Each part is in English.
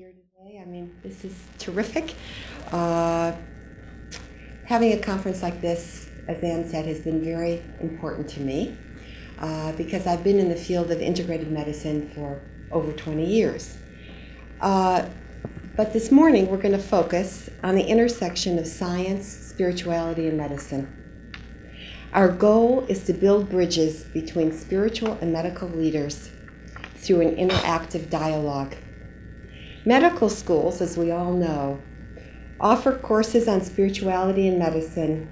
here today. I mean, this is terrific. Uh, Having a conference like this, as Ann said, has been very important to me because I've been in the field of integrative medicine for over 20 years. But this morning, we're going to focus on the intersection of science, spirituality, and medicine. Our goal is to build bridges between spiritual and medical leaders through an interactive dialogue. Medical schools, as we all know, offer courses on spirituality and medicine,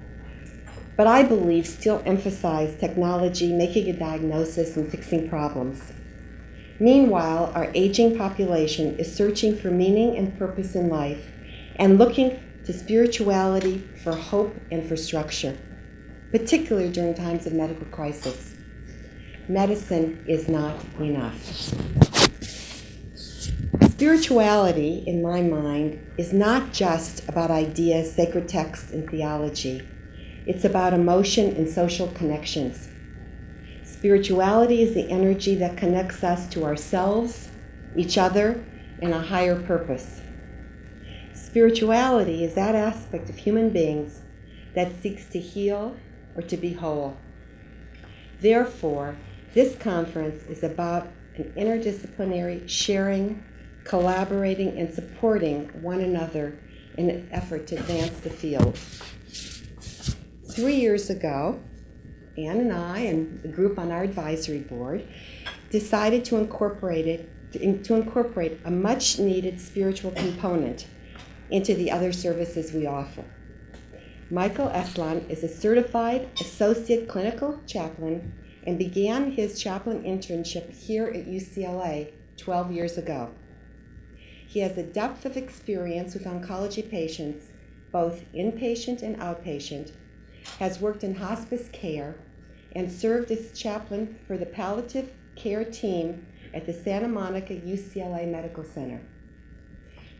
but I believe still emphasize technology, making a diagnosis, and fixing problems. Meanwhile, our aging population is searching for meaning and purpose in life and looking to spirituality for hope and for structure, particularly during times of medical crisis. Medicine is not enough. Spirituality, in my mind, is not just about ideas, sacred texts, and theology. It's about emotion and social connections. Spirituality is the energy that connects us to ourselves, each other, and a higher purpose. Spirituality is that aspect of human beings that seeks to heal or to be whole. Therefore, this conference is about an interdisciplinary sharing, collaborating, and supporting one another in an effort to advance the field. 3 years ago, Ann and I and the group on our advisory board decided to incorporate a much-needed spiritual component into the other services we offer. Michael Eslan is a certified associate clinical chaplain and began his chaplain internship here at UCLA 12 years ago. He has a depth of experience with oncology patients, both inpatient and outpatient, has worked in hospice care, and served as chaplain for the palliative care team at the Santa Monica UCLA Medical Center.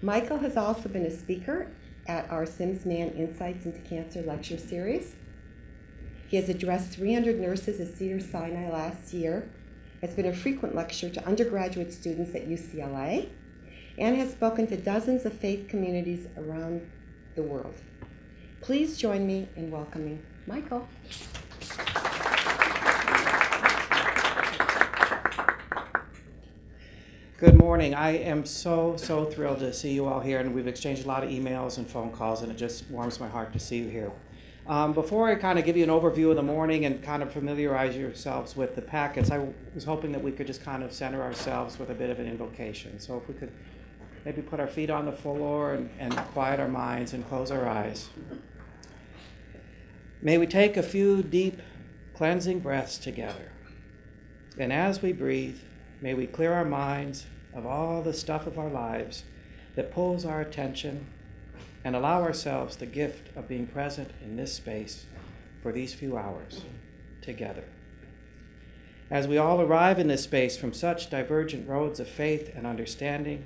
Michael has also been a speaker at our Mann Insights into Cancer lecture series. He has addressed 300 nurses at Cedars-Sinai last year, has been a frequent lecturer to undergraduate students at UCLA, and has spoken to dozens of faith communities around the world. Please join me in welcoming Michael. Good morning. I am so thrilled to see you all here, and we've exchanged a lot of emails and phone calls, and it just warms my heart to see you here. Before I kind of give you an overview of the morning and kind of familiarize yourselves with the packets, I was hoping that we could just kind of center ourselves with a bit of an invocation. So if we could maybe put our feet on the floor and quiet our minds and close our eyes. May we take a few deep, cleansing breaths together. And as we breathe, may we clear our minds of all the stuff of our lives that pulls our attention and allow ourselves the gift of being present in this space for these few hours together. As we all arrive in this space from such divergent roads of faith and understanding,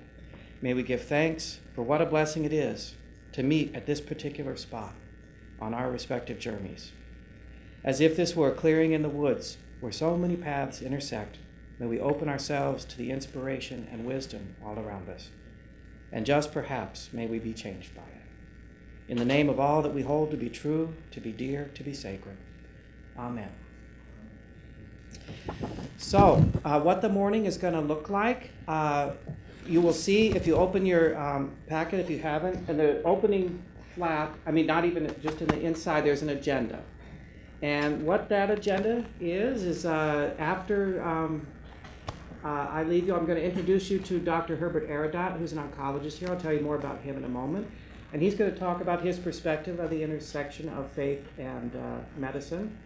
may we give thanks for what a blessing it is to meet at this particular spot on our respective journeys. As if this were a clearing in the woods where so many paths intersect, may we open ourselves to the inspiration and wisdom all around us. And just perhaps may we be changed by it. In the name of all that we hold to be true, to be dear, to be sacred. Amen. So, what the morning is going to look like, you will see if you open your packet, if you haven't, in the opening flap, not even just in the inside, there's an agenda. And what that agenda is after I leave you, I'm going to introduce you to Dr. Herbert Aradat, who's an oncologist here. I'll tell you more about him in a moment. And he's going to talk about his perspective of the intersection of faith and medicine.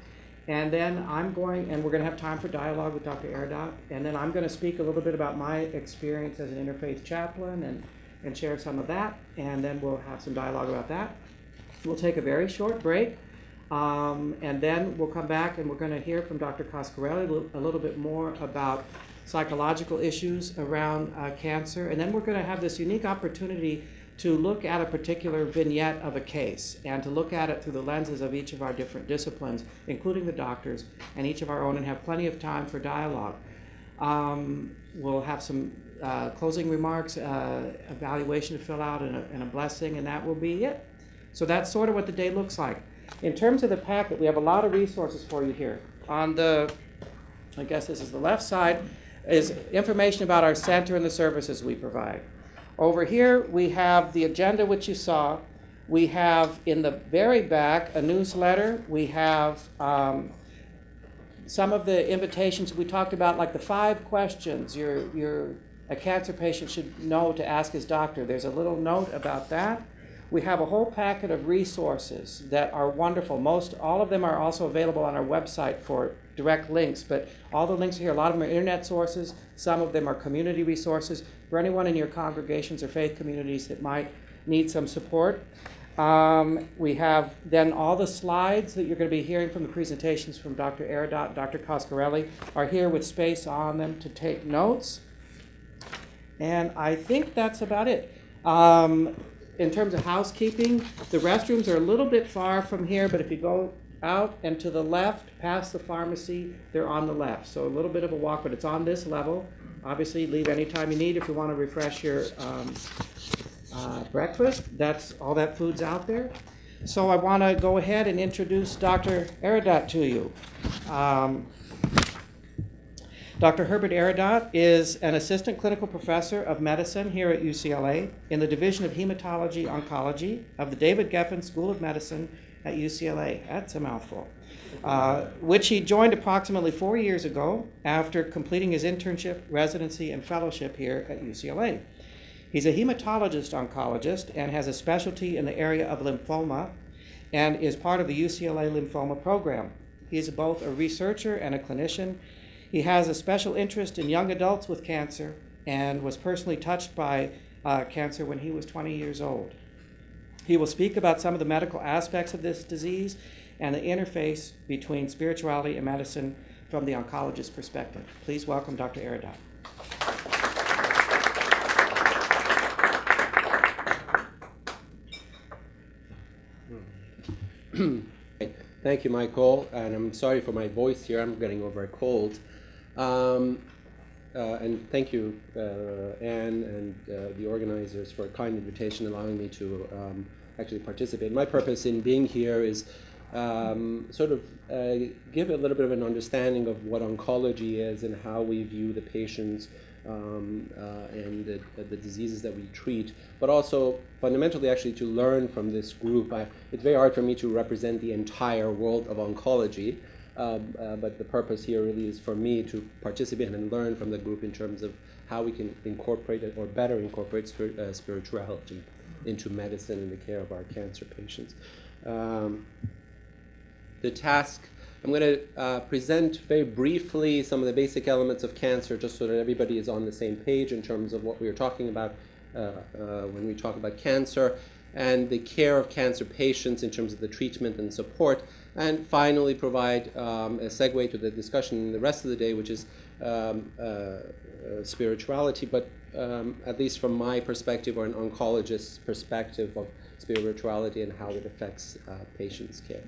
And then we're going to have time for dialogue with Dr. Aradat. And then I'm going to speak a little bit about my experience as an interfaith chaplain and share some of that. And then we'll have some dialogue about that. We'll take a very short break. And then we'll come back and we're going to hear from Dr. Coscarelli a little bit more about psychological issues around cancer. And then we're going to have this unique opportunity to look at a particular vignette of a case and to look at it through the lenses of each of our different disciplines, including the doctors and each of our own, and have plenty of time for dialogue. We'll have some closing remarks, evaluation to fill out, and a blessing, and that will be it. So that's sort of what the day looks like. In terms of the packet, we have a lot of resources for you here. On the, I guess this is the left side, is information about our center and the services we provide. Over here, we have the agenda, which you saw. We have in the very back a newsletter. We have some of the invitations we talked about, like the 5 questions a cancer patient should know to ask his doctor. There's a little note about that. We have a whole packet of resources that are wonderful. All of them are also available on our website for direct links, but all the links are here. A lot of them are internet sources. Some of them are community resources for anyone in your congregations or faith communities that might need some support. We have then all the slides that you're going to be hearing from the presentations from Dr. Eridot and Dr. Coscarelli are here with space on them to take notes. And I think that's about it. In terms of housekeeping, the restrooms are a little bit far from here, but if you go out and to the left, past the pharmacy, they're on the left. So a little bit of a walk, but it's on this level. Obviously, leave any time you need if you want to refresh your breakfast. That's all that food's out there. So I want to go ahead and introduce Dr. Eridot to you. Dr. Herbert Eridot is an assistant clinical professor of medicine here at UCLA in the Division of Hematology Oncology of the David Geffen School of Medicine at UCLA. That's a mouthful. Which he joined approximately 4 years ago after completing his internship, residency, and fellowship here at UCLA. He's a hematologist oncologist and has a specialty in the area of lymphoma and is part of the UCLA lymphoma program. He is both a researcher and a clinician. He has a special interest in young adults with cancer and was personally touched by cancer when he was 20 years old. He will speak about some of the medical aspects of this disease and the interface between spirituality and medicine from the oncologist's perspective. Please welcome Dr. Eridot. Thank you, Michael, and I'm sorry for my voice here. I'm getting over a cold. And thank you, Anne and the organizers for a kind invitation allowing me to actually participate. My purpose in being here is sort of give a little bit of an understanding of what oncology is and how we view the patients and the diseases that we treat, but also fundamentally actually to learn from this group. It's very hard for me to represent the entire world of oncology, but the purpose here really is for me to participate and learn from the group in terms of how we can incorporate it or better incorporate spirituality into medicine and the care of our cancer patients. The task, I'm going to present very briefly some of the basic elements of cancer just so that everybody is on the same page in terms of what we are talking about when we talk about cancer and the care of cancer patients in terms of the treatment and support, and finally provide a segue to the discussion in the rest of the day, which is spirituality, but at least from my perspective or an oncologist's perspective of spirituality and how it affects patients' care.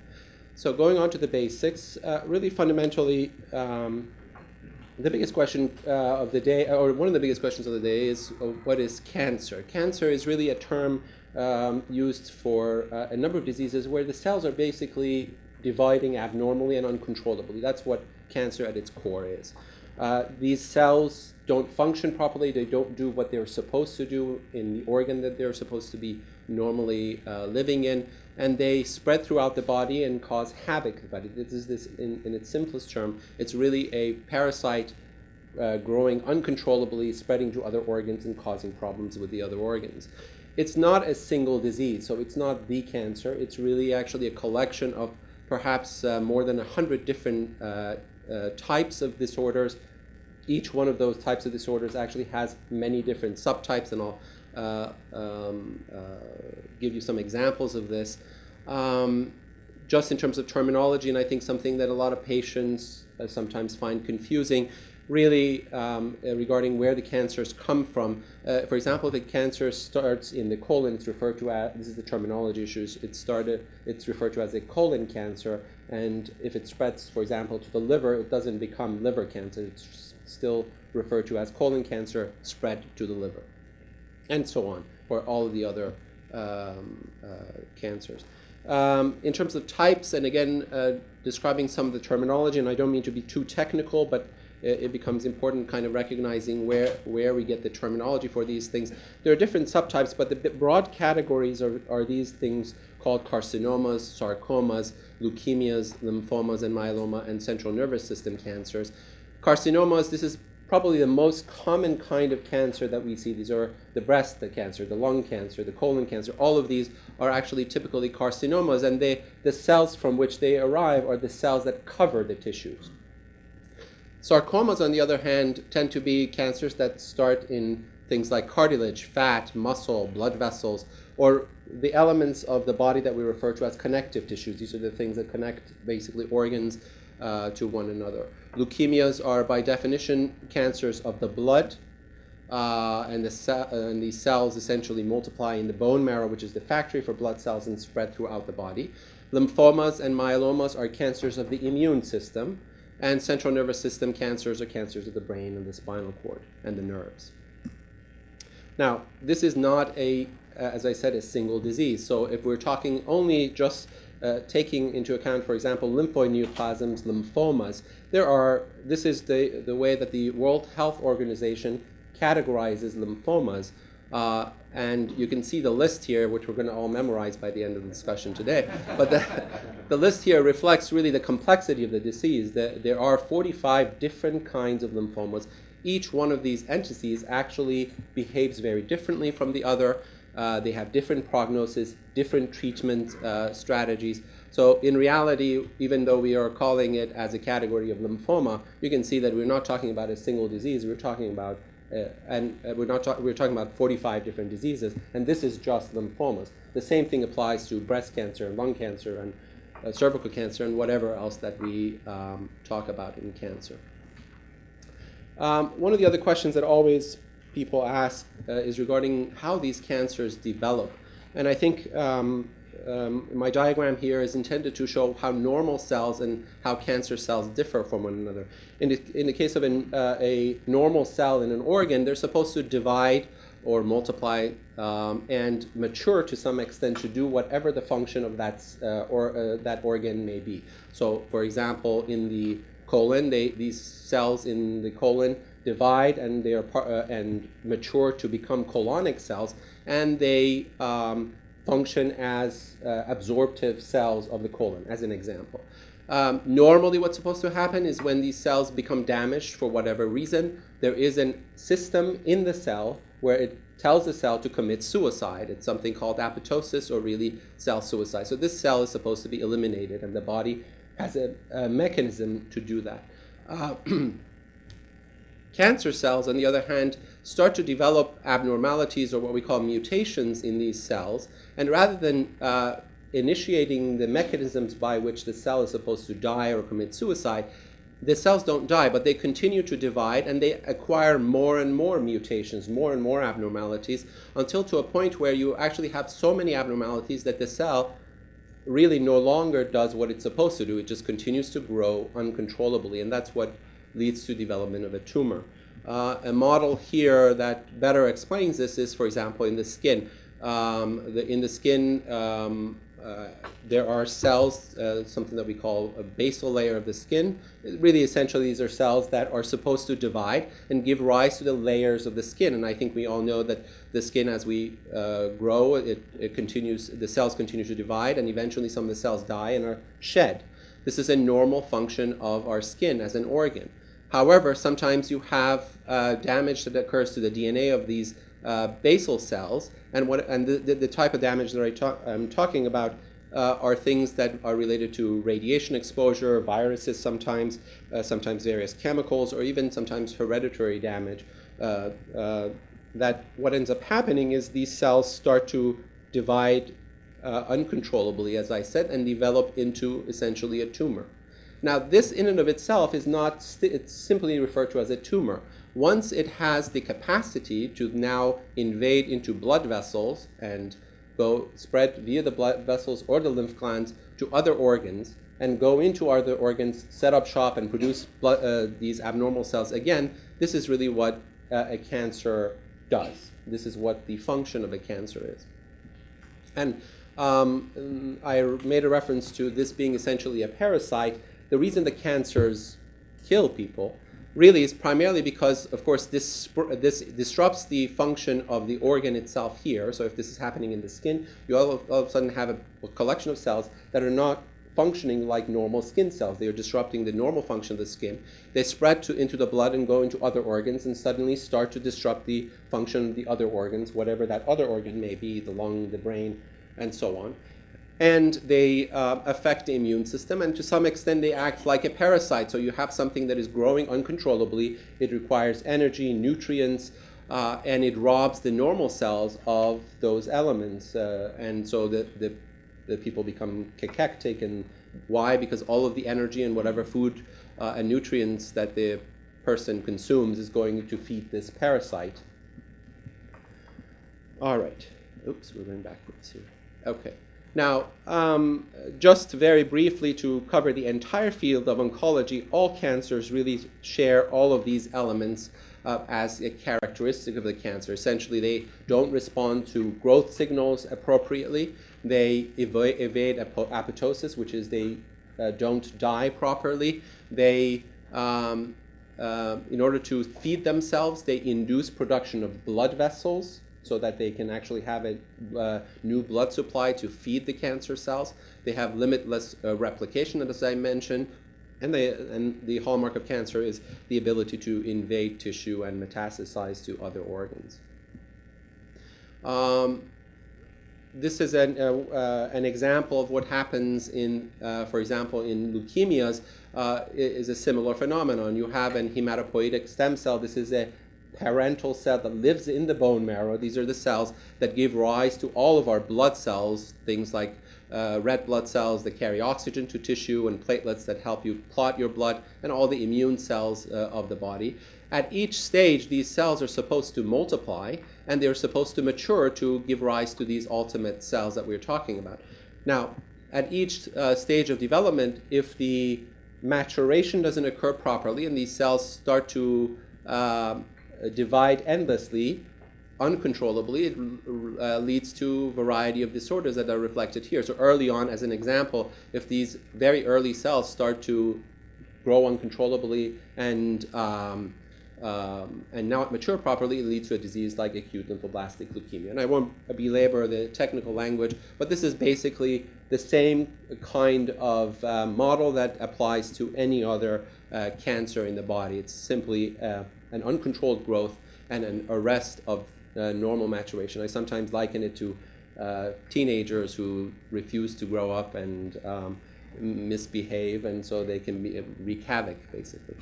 So going on to the basics, really fundamentally, the biggest question of the day, or one of the biggest questions of the day is, what is cancer? Cancer is really a term used for a number of diseases where the cells are basically dividing abnormally and uncontrollably. That's what cancer at its core is. These cells don't function properly. They don't do what they're supposed to do in the organ that they're supposed to be normally living in, and they spread throughout the body and cause havoc. But in its simplest term, it's really a parasite growing uncontrollably, spreading to other organs and causing problems with the other organs. It's not a single disease, so it's not the cancer. It's really actually a collection of perhaps more than 100 different types of disorders. Each one of those types of disorders actually has many different subtypes, and I'll give you some examples of this. Just in terms of terminology, and I think something that a lot of patients sometimes find confusing, really regarding where the cancers come from. For example, if the cancer starts in the colon, it's referred to as, this is the terminology issues, it's referred to as a colon cancer, and if it spreads, for example, to the liver, it doesn't become liver cancer, it's still referred to as colon cancer spread to the liver, and so on, for all of the other cancers. In terms of types, and again, describing some of the terminology, and I don't mean to be too technical, but it becomes important kind of recognizing where we get the terminology for these things. There are different subtypes, but the broad categories are these things called carcinomas, sarcomas, leukemias, lymphomas, and myeloma, and central nervous system cancers. Carcinomas, this is probably the most common kind of cancer that we see. These are the breast cancer, the lung cancer, the colon cancer. All of these are actually typically carcinomas, and the cells from which they arrive are the cells that cover the tissues. Sarcomas, on the other hand, tend to be cancers that start in things like cartilage, fat, muscle, blood vessels, or the elements of the body that we refer to as connective tissues. These are the things that connect basically organs to one another. Leukemias are by definition cancers of the blood, and these cells essentially multiply in the bone marrow, which is the factory for blood cells, and spread throughout the body. Lymphomas and myelomas are cancers of the immune system, and central nervous system cancers are cancers of the brain and the spinal cord and the nerves. Now, this is not as I said, a single disease. So if we're talking only just taking into account, for example, lymphoid neoplasms, lymphomas, this is the way that the World Health Organization categorizes lymphomas. And you can see the list here, which we're going to all memorize by the end of the discussion today. But the list here reflects really the complexity of the disease. There are 45 different kinds of lymphomas. Each one of these entities actually behaves very differently from the other. They have different prognosis, different treatment strategies. So in reality, even though we are calling it as a category of lymphoma, you can see that we're not talking about a single disease. We're talking about we're talking about 45 different diseases, and this is just lymphomas. The same thing applies to breast cancer and lung cancer and cervical cancer and whatever else that we talk about in cancer. One of the other questions that always people ask is regarding how these cancers develop. And I think my diagram here is intended to show how normal cells and how cancer cells differ from one another. In the case of a normal cell in an organ, they're supposed to divide or multiply and mature to some extent to do whatever the function of that organ may be. So, for example, in the colon, these cells in the colon divide and they are and mature to become colonic cells, and they function as absorptive cells of the colon, as an example. Normally what's supposed to happen is when these cells become damaged for whatever reason, there is a system in the cell where it tells the cell to commit suicide. It's something called apoptosis, or really cell suicide. So this cell is supposed to be eliminated, and the body has a mechanism to do that. Cancer cells, on the other hand, start to develop abnormalities, or what we call mutations, in these cells. And rather than initiating the mechanisms by which the cell is supposed to die or commit suicide, the cells don't die, but they continue to divide, and they acquire more and more mutations, more and more abnormalities, until to a point where you actually have so many abnormalities that the cell really no longer does what it's supposed to do. It just continues to grow uncontrollably, and that's what leads to development of a tumor. A model here that better explains this is, for example, in the skin. In the skin, there are cells, something that we call a basal layer of the skin. Really, essentially, these are cells that are supposed to divide and give rise to the layers of the skin. And I think we all know that the skin, as we grow, it continues, the cells continue to divide, and eventually some of the cells die and are shed. This is a normal function of our skin as an organ. However, sometimes you have damage that occurs to the DNA of these basal cells, and the type of damage that I'm talking about are things that are related to radiation exposure, viruses sometimes various chemicals, or even sometimes hereditary damage. That what ends up happening is these cells start to divide uncontrollably, as I said, and develop into essentially a tumor. Now, this in and of itself is not, it's simply referred to as a tumor. Once it has the capacity to now invade into blood vessels and go spread via the blood vessels or the lymph glands to other organs, and go into other organs, set up shop, and produce these abnormal cells again, this is really what a cancer does. This is what the function of a cancer is. And I made a reference to this being essentially a parasite. The reason the cancers kill people really is primarily because, of course, this disrupts the function of the organ itself here. So if this is happening in the skin, you all of a sudden have a collection of cells that are not functioning like normal skin cells. They are disrupting the normal function of the skin. They spread into the blood and go into other organs and suddenly start to disrupt the function of the other organs, whatever that other organ may be, the lung, the brain, and so on. And they affect the immune system, and to some extent they act like a parasite. So you have something that is growing uncontrollably. It requires energy, nutrients, and it robs the normal cells of those elements. And so the people become cachectic. And why? Because all of the energy and whatever food and nutrients that the person consumes is going to feed this parasite. All right. Oops, we're going backwards here. Okay. Now, just very briefly to cover the entire field of oncology, all cancers really share all of these elements as a characteristic of the cancer. Essentially, they don't respond to growth signals appropriately. They evade apoptosis, which is they don't die properly. They, in order to feed themselves, they induce production of blood vessels, so that they can actually have a new blood supply to feed the cancer cells. They have limitless replication, as I mentioned, and the hallmark of cancer is the ability to invade tissue and metastasize to other organs. This is an example of what happens in, for example, in leukemias, is a similar phenomenon. You have an hematopoietic stem cell. This is a parental cell that lives in the bone marrow. These are the cells that give rise to all of our blood cells, things like red blood cells that carry oxygen to tissue, and platelets that help you clot your blood, and all the immune cells of the body. At each stage, these cells are supposed to multiply, and they're supposed to mature to give rise to these ultimate cells that we're talking about. Now, at each stage of development, if the maturation doesn't occur properly and these cells start to divide endlessly, uncontrollably, it leads to a variety of disorders that are reflected here. So early on, as an example, if these very early cells start to grow uncontrollably and not mature properly, it leads to a disease like acute lymphoblastic leukemia. And I won't belabor the technical language, but this is basically the same kind of model that applies to any other cancer in the body. It's simply an uncontrolled growth and an arrest of normal maturation. I sometimes liken it to teenagers who refuse to grow up and misbehave, and so they can wreak havoc, basically.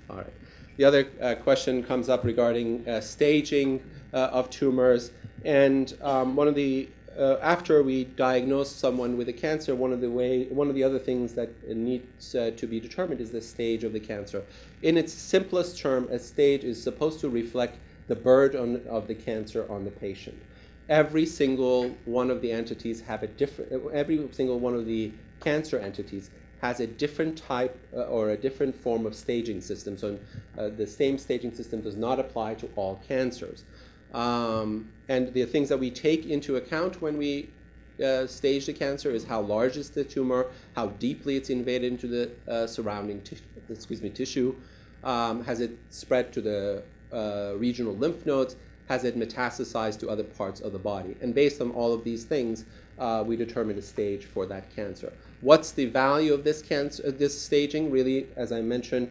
All right. The other question comes up regarding staging of tumors, and one of the after we diagnose someone with a cancer, one of the other things that needs to be determined is the stage of the cancer. In its simplest term, a stage is supposed to reflect the burden of the cancer on the patient. Every single one of the entities have a different. Every single one of the cancer entities has a different type or a different form of staging system. So the same staging system does not apply to all cancers. And the things that we take into account when we stage the cancer is how large is the tumor, how deeply it's invaded into the surrounding tissue, has it spread to the regional lymph nodes, has it metastasized to other parts of the body. And based on all of these things, we determine a stage for that cancer. What's the value of this staging? Really, as I mentioned,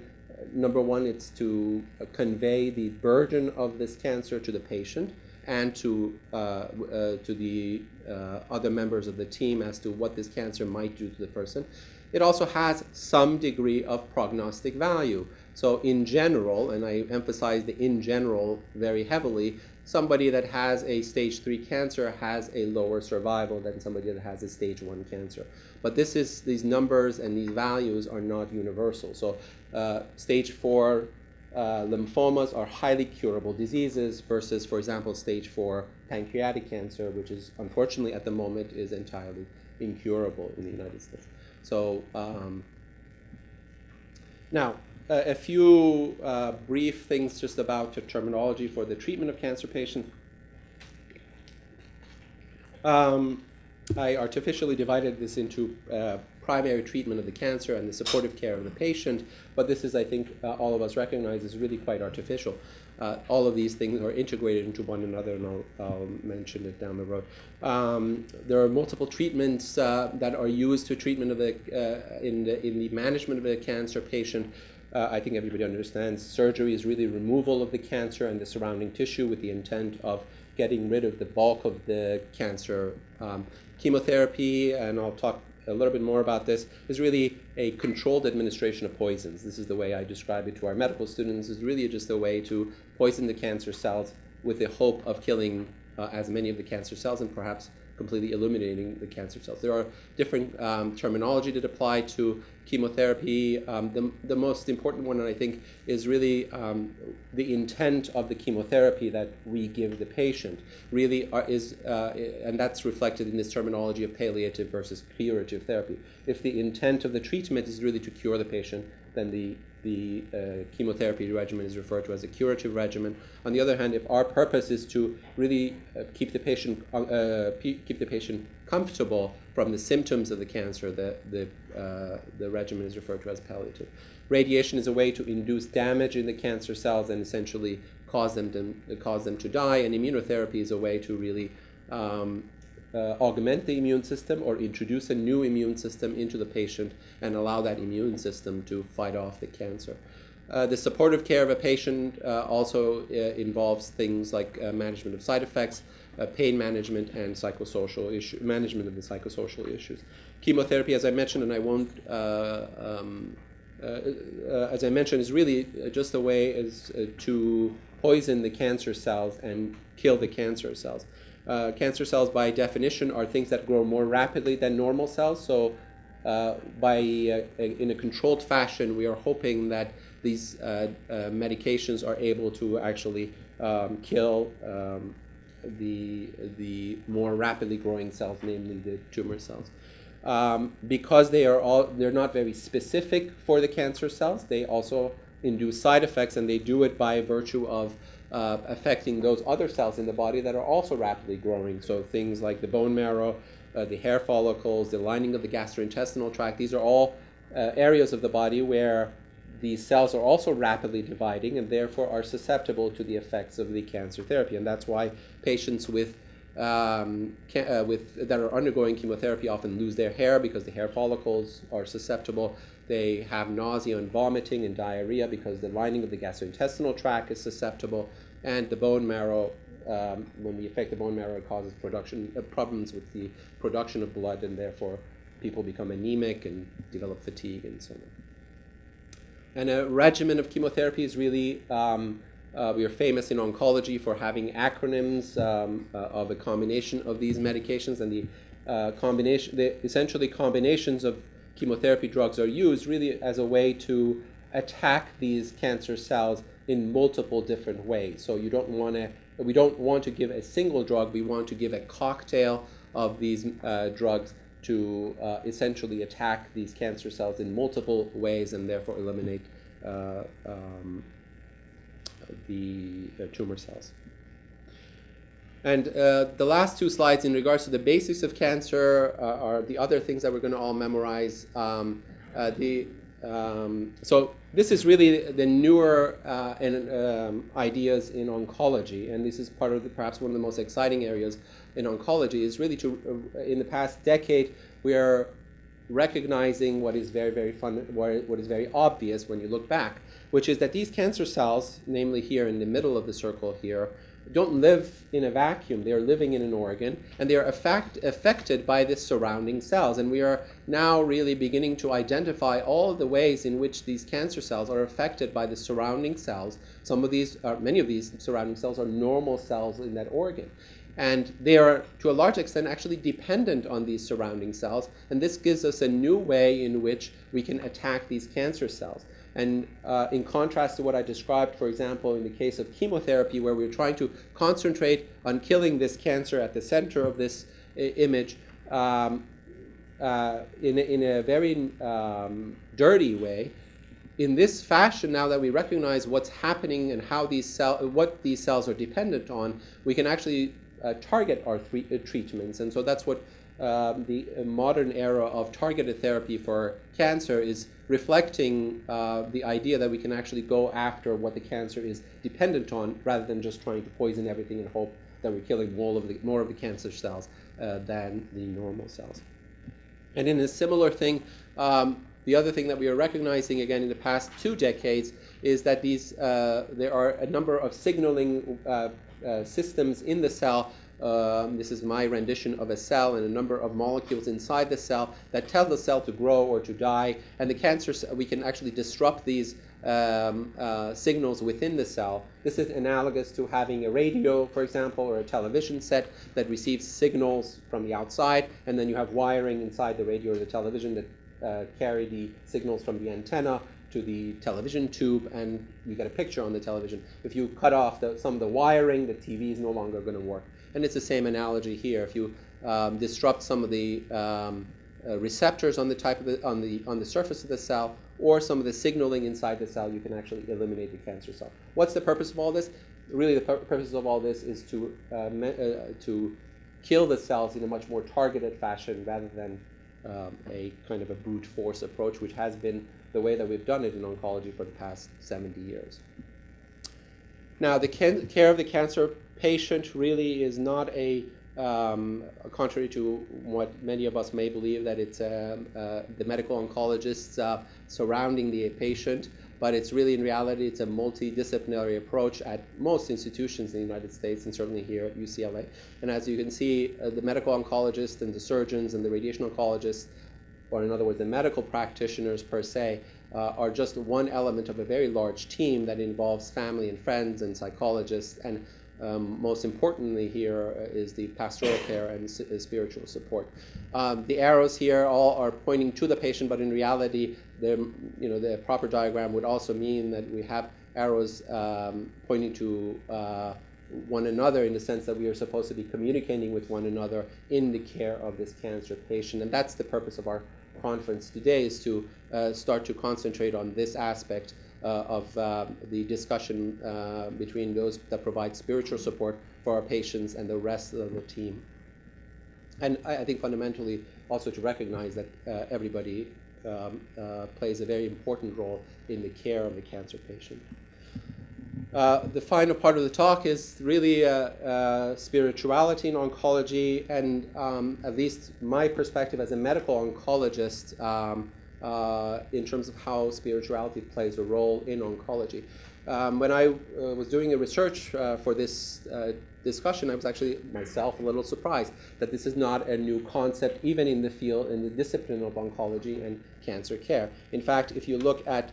number one, it's to convey the burden of this cancer to the patient and to the other members of the team as to what this cancer might do to the person. It also has some degree of prognostic value. So in general, and I emphasize the in general very heavily, somebody that has a stage 3 cancer has a lower survival than somebody that has a stage 1 cancer. But these numbers and these values are not universal. So stage 4 lymphomas are highly curable diseases versus, for example, stage 4 pancreatic cancer, which is unfortunately at the moment is entirely incurable in the United States. So now, a few brief things just about the terminology for the treatment of cancer patients. I artificially divided this into primary treatment of the cancer and the supportive care of the patient, but this is, I think, all of us recognize is really quite artificial. All of these things are integrated into one another, and I'll mention it down the road. There are multiple treatments that are used to treatment of in the management of a cancer patient. I think everybody understands surgery is really removal of the cancer and the surrounding tissue with the intent of getting rid of the bulk of the cancer. Chemotherapy, and I'll talk a little bit more about this, is really a controlled administration of poisons. This is the way I describe it to our medical students. It's really just a way to poison the cancer cells with the hope of killing as many of the cancer cells and perhaps completely eliminating the cancer cells. There are different terminology that apply to chemotherapy. The most important one, I think, is really the intent of the chemotherapy that we give the patient. Really and that's reflected in this terminology of palliative versus curative therapy. If the intent of the treatment is really to cure the patient, then the chemotherapy regimen is referred to as a curative regimen. On the other hand, if our purpose is to really keep the patient comfortable from the symptoms of the cancer, the regimen is referred to as palliative. Radiation is a way to induce damage in the cancer cells and essentially cause them to die, and immunotherapy is a way to really augment the immune system or introduce a new immune system into the patient and allow that immune system to fight off the cancer. The supportive care of a patient also involves things like management of side effects, pain management, and management of the psychosocial issues. Chemotherapy, as I mentioned, and I won't, as I mentioned, is really just a way to poison the cancer cells and kill the cancer cells. Cancer cells, by definition, are things that grow more rapidly than normal cells. So in a controlled fashion, we are hoping that these medications are able to actually kill the more rapidly growing cells, namely the tumor cells. Because they're not very specific for the cancer cells, they also induce side effects, and they do it by virtue of affecting those other cells in the body that are also rapidly growing. So things like the bone marrow, the hair follicles, the lining of the gastrointestinal tract, these are all areas of the body where these cells are also rapidly dividing and therefore are susceptible to the effects of the cancer therapy. And that's why patients that are undergoing chemotherapy often lose their hair because the hair follicles are susceptible. They have nausea and vomiting and diarrhea because the lining of the gastrointestinal tract is susceptible. And the bone marrow, when we affect the bone marrow, it causes problems with the production of blood, and therefore people become anemic and develop fatigue and so on. And a regimen of chemotherapy is really, we are famous in oncology for having acronyms of a combination of these medications, and essentially combinations of chemotherapy drugs are used really as a way to attack these cancer cells in multiple different ways. So we don't want to give a single drug, we want to give a cocktail of these drugs to essentially attack these cancer cells in multiple ways and therefore eliminate the tumor cells. And the last two slides in regards to the basics of cancer are the other things that we're going to all memorize. So this is really the newer ideas in oncology, and this is part of perhaps one of the most exciting areas in oncology, is really in the past decade, we are recognizing what is very, very what is very obvious when you look back, which is that these cancer cells, namely here in the middle of the circle here, don't live in a vacuum. They are living in an organ, and they are affected by the surrounding cells. And we are now really beginning to identify all the ways in which these cancer cells are affected by the surrounding cells. Many of these surrounding cells are normal cells in that organ. And they are, to a large extent, actually dependent on these surrounding cells. And this gives us a new way in which we can attack these cancer cells. And in contrast to what I described, for example, in the case of chemotherapy, where we're trying to concentrate on killing this cancer at the center of this image in a very dirty way, in this fashion, now that we recognize what's happening and how what these cells are dependent on, we can actually target our treatments. And so that's what the modern era of targeted therapy for cancer is reflecting, the idea that we can actually go after what the cancer is dependent on, rather than just trying to poison everything and hope that we're killing more of the cancer cells than the normal cells. And in a similar thing, the other thing that we are recognizing again in the past 2 decades is that there are a number of signaling systems in the cell. This is my rendition of a cell, and a number of molecules inside the cell that tell the cell to grow or to die. And the cancer, we can actually disrupt these signals within the cell. This is analogous to having a radio, for example, or a television set that receives signals from the outside, and then you have wiring inside the radio or the television that carry the signals from the antenna to the television tube, and you get a picture on the television. If you cut off some of the wiring, the TV is no longer going to work. And it's the same analogy here. If you disrupt some of the receptors on the surface of the cell, or some of the signaling inside the cell, you can actually eliminate the cancer cell. What's the purpose of all this? Really, the purpose of all this is to kill the cells in a much more targeted fashion, rather than a kind of a brute force approach, which has been the way that we've done it in oncology for the past 70 years. Now, the care of the cancer patient really is not contrary to what many of us may believe, that it's the medical oncologists surrounding the patient, but it's really, in reality, it's a multidisciplinary approach at most institutions in the United States, and certainly here at UCLA. And as you can see, the medical oncologists and the surgeons and the radiation oncologists, or in other words, the medical practitioners per se, are just one element of a very large team that involves family and friends and psychologists, and most importantly here is the pastoral care and spiritual support. The arrows here all are pointing to the patient, but in reality, the proper diagram would also mean that we have arrows pointing to one another, in the sense that we are supposed to be communicating with one another in the care of this cancer patient. And that's the purpose of our conference today, is to start to concentrate on this aspect of the discussion between those that provide spiritual support for our patients and the rest of the team. And I think fundamentally also to recognize that everybody plays a very important role in the care of the cancer patient. The final part of the talk is really spirituality in oncology, and at least my perspective as a medical oncologist in terms of how spirituality plays a role in oncology. When I was doing a research for this discussion, I was actually myself a little surprised that this is not a new concept, even in the field, in the discipline of oncology and cancer care. In fact, if you look at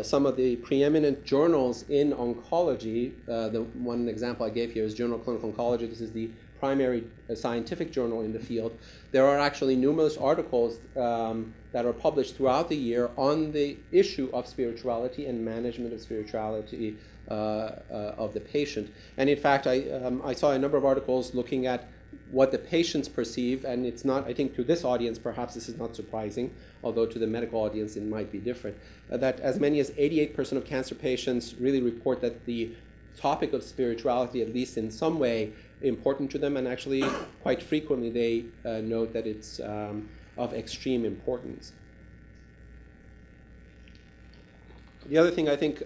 some of the preeminent journals in oncology, the one example I gave here is Journal of Clinical Oncology. This is the primary scientific journal in the field. There are actually numerous articles that are published throughout the year on the issue of spirituality and management of spirituality of the patient. And in fact, I saw a number of articles looking at what the patients perceive, and it's not, I think to this audience perhaps this is not surprising, although to the medical audience it might be different, that as many as 88% of cancer patients really report that the topic of spirituality, at least in some way, important to them, and actually quite frequently they note that it's of extreme importance. The other thing I think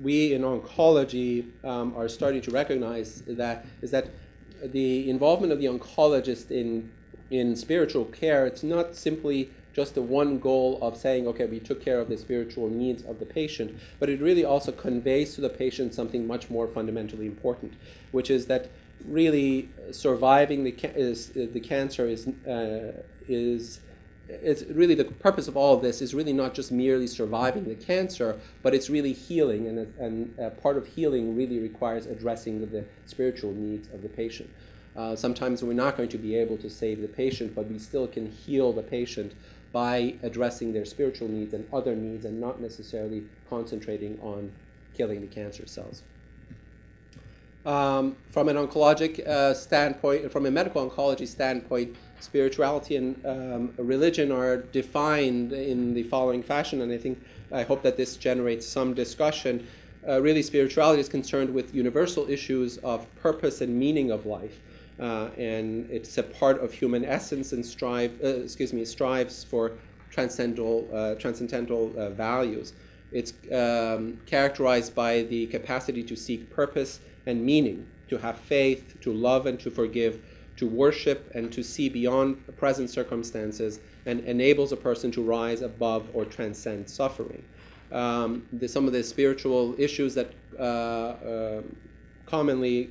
we in oncology are starting to recognize is that the involvement of the oncologist in spiritual care, it's not simply just the one goal of saying, okay, we took care of the spiritual needs of the patient, but it really also conveys to the patient something much more fundamentally important, which is that really surviving the cancer is it's really the purpose of all of this is really not just merely surviving the cancer, but it's really healing, and part of healing really requires addressing the spiritual needs of the patient. Sometimes we're not going to be able to save the patient, but we still can heal the patient by addressing their spiritual needs and other needs, and not necessarily concentrating on killing the cancer cells. From an oncologic standpoint, from a medical oncology standpoint, spirituality and religion are defined in the following fashion, and I hope that this generates some discussion. Really, spirituality is concerned with universal issues of purpose and meaning of life, and it's a part of human essence and strives for transcendental values. It's characterized by the capacity to seek purpose and meaning, to have faith, to love and to forgive, to worship and to see beyond present circumstances, and enables a person to rise above or transcend suffering. Some of the spiritual issues that commonly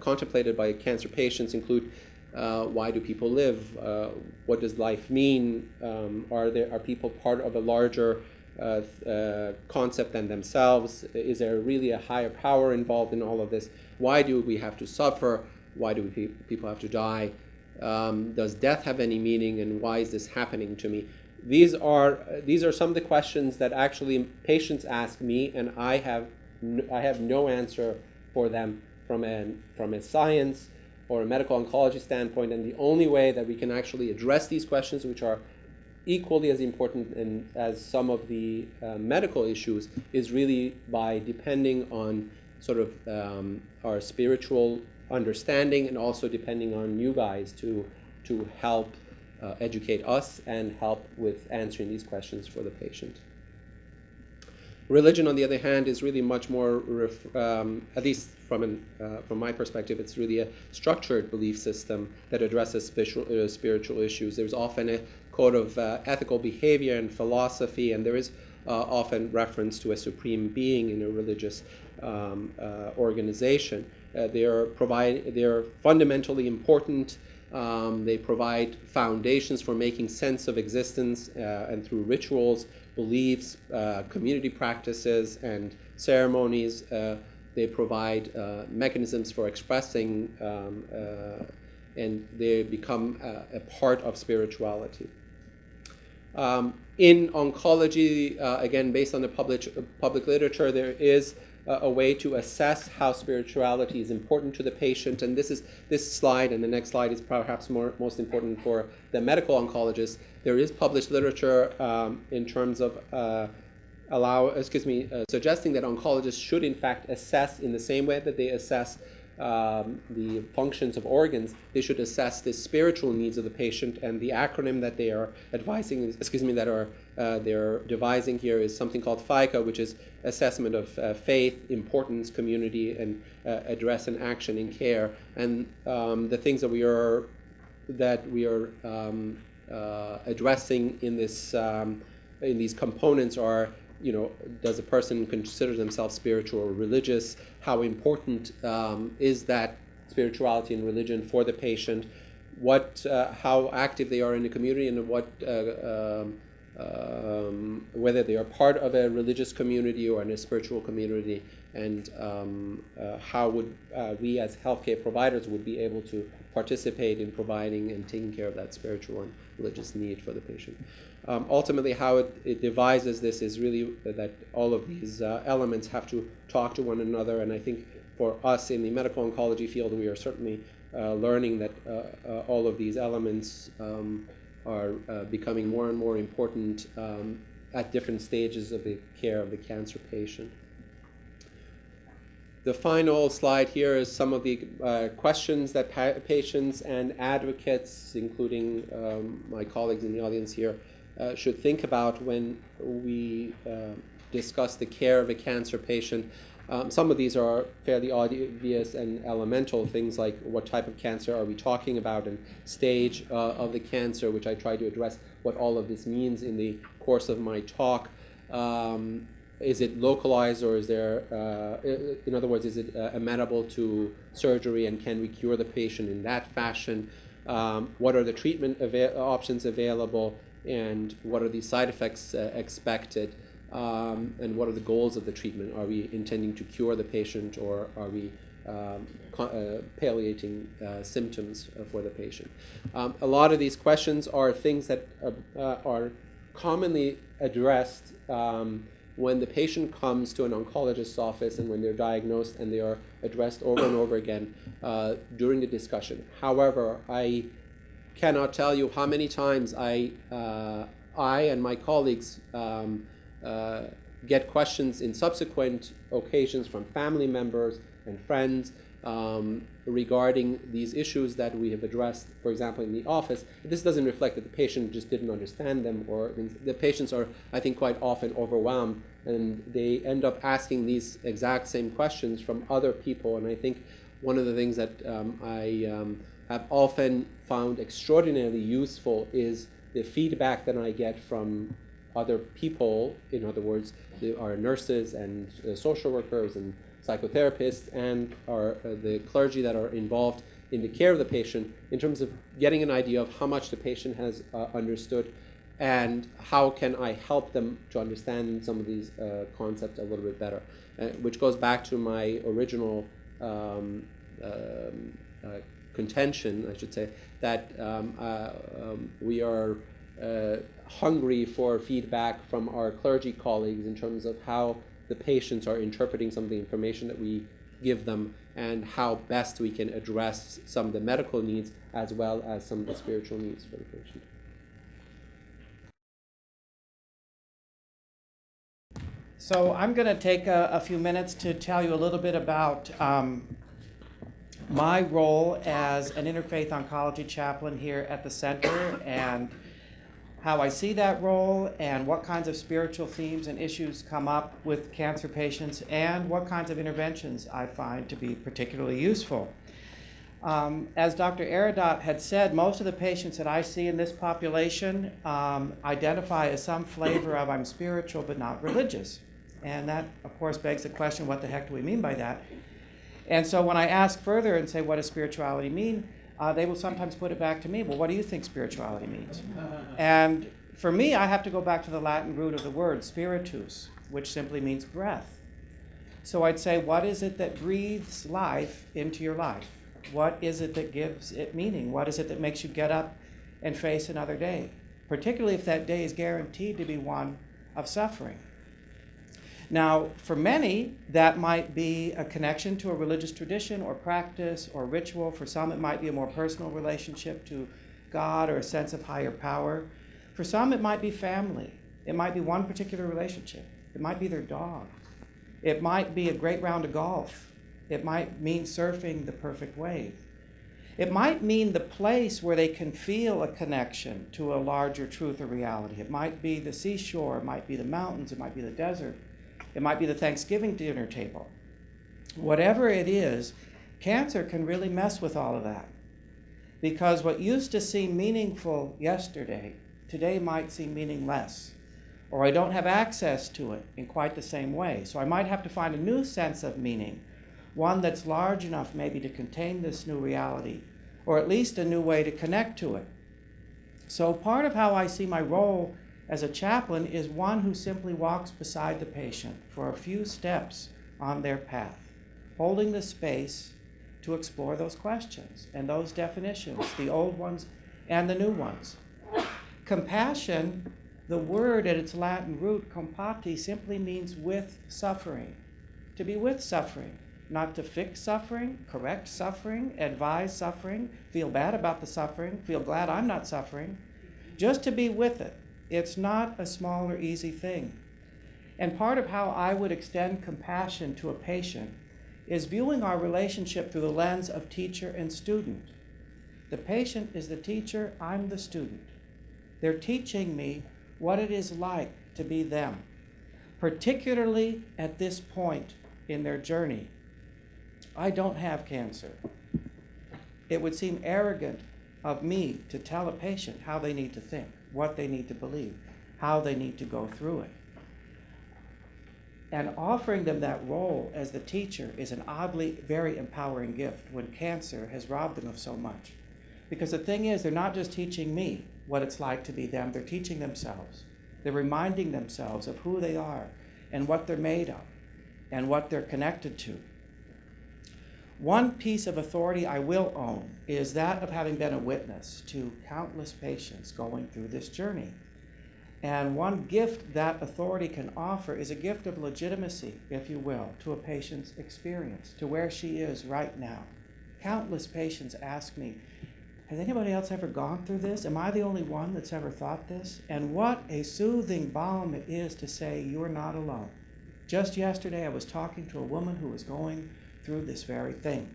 contemplated by cancer patients include why do people live? What does life mean? Are people part of a larger concept than themselves? Is there really a higher power involved in all of this? Why do we have to suffer? Why do people have to die? Does death have any meaning, and why is this happening to me? These are some of the questions that actually patients ask me, and I have no answer for them from a science or a medical oncology standpoint. And the only way that we can actually address these questions, which are equally as important as some of the medical issues, is really by depending on sort of our spiritual understanding, and also depending on you guys to help educate us and help with answering these questions for the patient. Religion, on the other hand, is really much more, at least from my perspective, it's really a structured belief system that addresses spiritual issues. There's often a code of ethical behavior and philosophy, and there is often reference to a supreme being in a religious organization. They are fundamentally important. They provide foundations for making sense of existence, and through rituals, beliefs, community practices, and ceremonies, they provide mechanisms for expressing, and they become a part of spirituality. In oncology, again, based on the public literature, there is a way to assess how spirituality is important to the patient, and this slide and the next slide is perhaps most important for the medical oncologist. There is published literature in terms of suggesting that oncologists should in fact assess, in the same way that they assess the functions of organs, they should assess the spiritual needs of the patient, and the acronym that they are they're devising here is something called FICA, which is Assessment of Faith, Importance, Community, and Address and Action in Care. And the things that we are addressing in these components are, does a person consider themselves spiritual or religious? How important is that spirituality and religion for the patient? How active they are in the community, and whether they are part of a religious community or in a spiritual community, and how would we as healthcare providers would be able to participate in providing and taking care of that spiritual and religious need for the patient. Ultimately, how it devises this is really that all of these elements have to talk to one another, and I think for us in the medical oncology field, we are certainly learning that all of these elements are becoming more and more important at different stages of the care of the cancer patient. The final slide here is some of the questions that patients and advocates, including my colleagues in the audience here, should think about when we discuss the care of a cancer patient. Some of these are fairly obvious and elemental things like what type of cancer are we talking about and stage of the cancer, which I try to address what all of this means in the course of my talk. Is it localized, or is there, in other words, is it amenable to surgery, and can we cure the patient in that fashion? What are the treatment options available, and what are the side effects expected? And what are the goals of the treatment? Are we intending to cure the patient, or are we palliating symptoms for the patient? A lot of these questions are things that are commonly addressed when the patient comes to an oncologist's office and when they're diagnosed, and they are addressed over and over again during the discussion. However, I cannot tell you how many times I and my colleagues get questions in subsequent occasions from family members and friends regarding these issues that we have addressed, for example, in the office. This doesn't reflect that the patient just didn't understand them, or the patients are, I think, quite often overwhelmed, and they end up asking these exact same questions from other people. And I think one of the things that I have often found extraordinarily useful is the feedback that I get from other people, in other words, our nurses and social workers and psychotherapists, and the clergy that are involved in the care of the patient, in terms of getting an idea of how much the patient has understood, and how can I help them to understand some of these concepts a little bit better, which goes back to my original contention, I should say, that we are hungry for feedback from our clergy colleagues in terms of how the patients are interpreting some of the information that we give them, and how best we can address some of the medical needs as well as some of the spiritual needs for the patient. So I'm going to take a few minutes to tell you a little bit about my role as an interfaith oncology chaplain here at the center, and how I see that role, and what kinds of spiritual themes and issues come up with cancer patients, and what kinds of interventions I find to be particularly useful. As Dr. Eridot had said, most of the patients that I see in this population identify as some flavor of I'm spiritual but not religious. And that, of course, begs the question, what the heck do we mean by that? And so when I ask further and say, what does spirituality mean? They will sometimes put it back to me, well, what do you think spirituality means? And for me, I have to go back to the Latin root of the word, spiritus, which simply means breath. So I'd say, what is it that breathes life into your life? What is it that gives it meaning? What is it that makes you get up and face another day? Particularly if that day is guaranteed to be one of suffering. Now, for many, that might be a connection to a religious tradition or practice or ritual. For some, it might be a more personal relationship to God or a sense of higher power. For some, it might be family. It might be one particular relationship. It might be their dog. It might be a great round of golf. It might mean surfing the perfect wave. It might mean the place where they can feel a connection to a larger truth or reality. It might be the seashore. It might be the mountains. It might be the desert. It might be the Thanksgiving dinner table. Whatever it is, cancer can really mess with all of that. Because what used to seem meaningful yesterday, today might seem meaningless. Or I don't have access to it in quite the same way. So I might have to find a new sense of meaning, one that's large enough maybe to contain this new reality, or at least a new way to connect to it. So part of how I see my role as a chaplain is one who simply walks beside the patient for a few steps on their path, holding the space to explore those questions and those definitions, the old ones and the new ones. Compassion, the word at its Latin root, compati, simply means with suffering, to be with suffering, not to fix suffering, correct suffering, advise suffering, feel bad about the suffering, feel glad I'm not suffering, just to be with it. It's not a small or easy thing. And part of how I would extend compassion to a patient is viewing our relationship through the lens of teacher and student. The patient is the teacher, I'm the student. They're teaching me what it is like to be them, particularly at this point in their journey. I don't have cancer. It would seem arrogant of me to tell a patient how they need to think, what they need to believe, how they need to go through it. And offering them that role as the teacher is an oddly very empowering gift when cancer has robbed them of so much. Because the thing is, they're not just teaching me what it's like to be them, they're teaching themselves. They're reminding themselves of who they are and what they're made of and what they're connected to. One piece of authority I will own is that of having been a witness to countless patients going through this journey. And one gift that authority can offer is a gift of legitimacy, if you will, to a patient's experience, to where she is right now. Countless patients ask me, has anybody else ever gone through this? Am I the only one that's ever thought this? And what a soothing balm it is to say, you're not alone. Just yesterday, I was talking to a woman who was going through this very thing.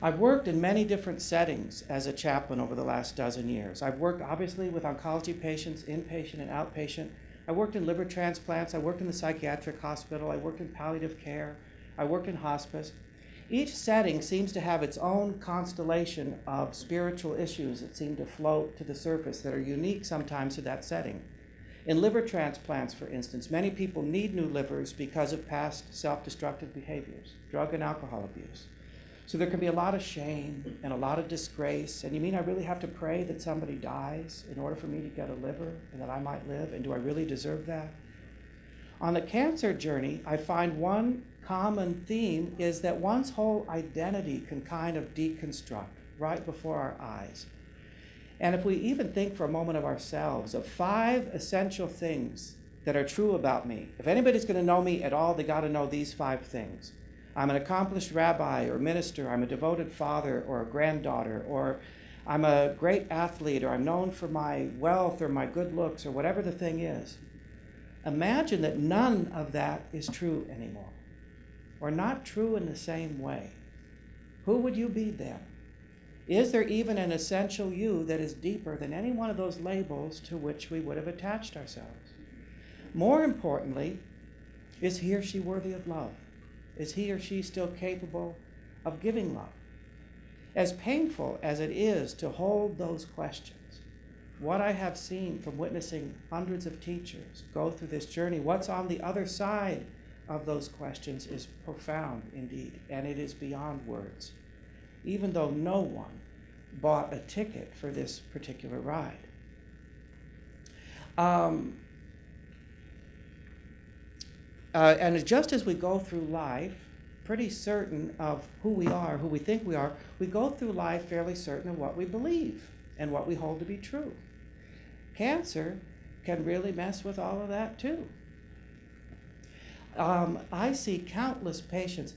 I've worked in many different settings as a chaplain over the last dozen years. I've worked obviously with oncology patients, inpatient and outpatient. I worked in liver transplants. I worked in the psychiatric hospital. I worked in palliative care. I worked in hospice. Each setting seems to have its own constellation of spiritual issues that seem to float to the surface that are unique sometimes to that setting. In liver transplants, for instance, many people need new livers because of past self-destructive behaviors, drug and alcohol abuse. So there can be a lot of shame and a lot of disgrace. And you mean I really have to pray that somebody dies in order for me to get a liver and that I might live? And do I really deserve that? On the cancer journey, I find one common theme is that one's whole identity can kind of deconstruct right before our eyes. And if we even think for a moment of ourselves, of 5 essential things that are true about me, if anybody's going to know me at all, they got to know these 5 things. I'm an accomplished rabbi or minister, I'm a devoted father or a granddaughter, or I'm a great athlete, or I'm known for my wealth or my good looks, or whatever the thing is. Imagine that none of that is true anymore, or not true in the same way. Who would you be then? Is there even an essential you that is deeper than any one of those labels to which we would have attached ourselves? More importantly, is he or she worthy of love? Is he or she still capable of giving love? As painful as it is to hold those questions, what I have seen from witnessing hundreds of teachers go through this journey, what's on the other side of those questions is profound indeed, and it is beyond words, even though no one bought a ticket for this particular ride. And just as we go through life, pretty certain of who we are, who we think we are, we go through life fairly certain of what we believe and what we hold to be true. Cancer can really mess with all of that too. I see countless patients,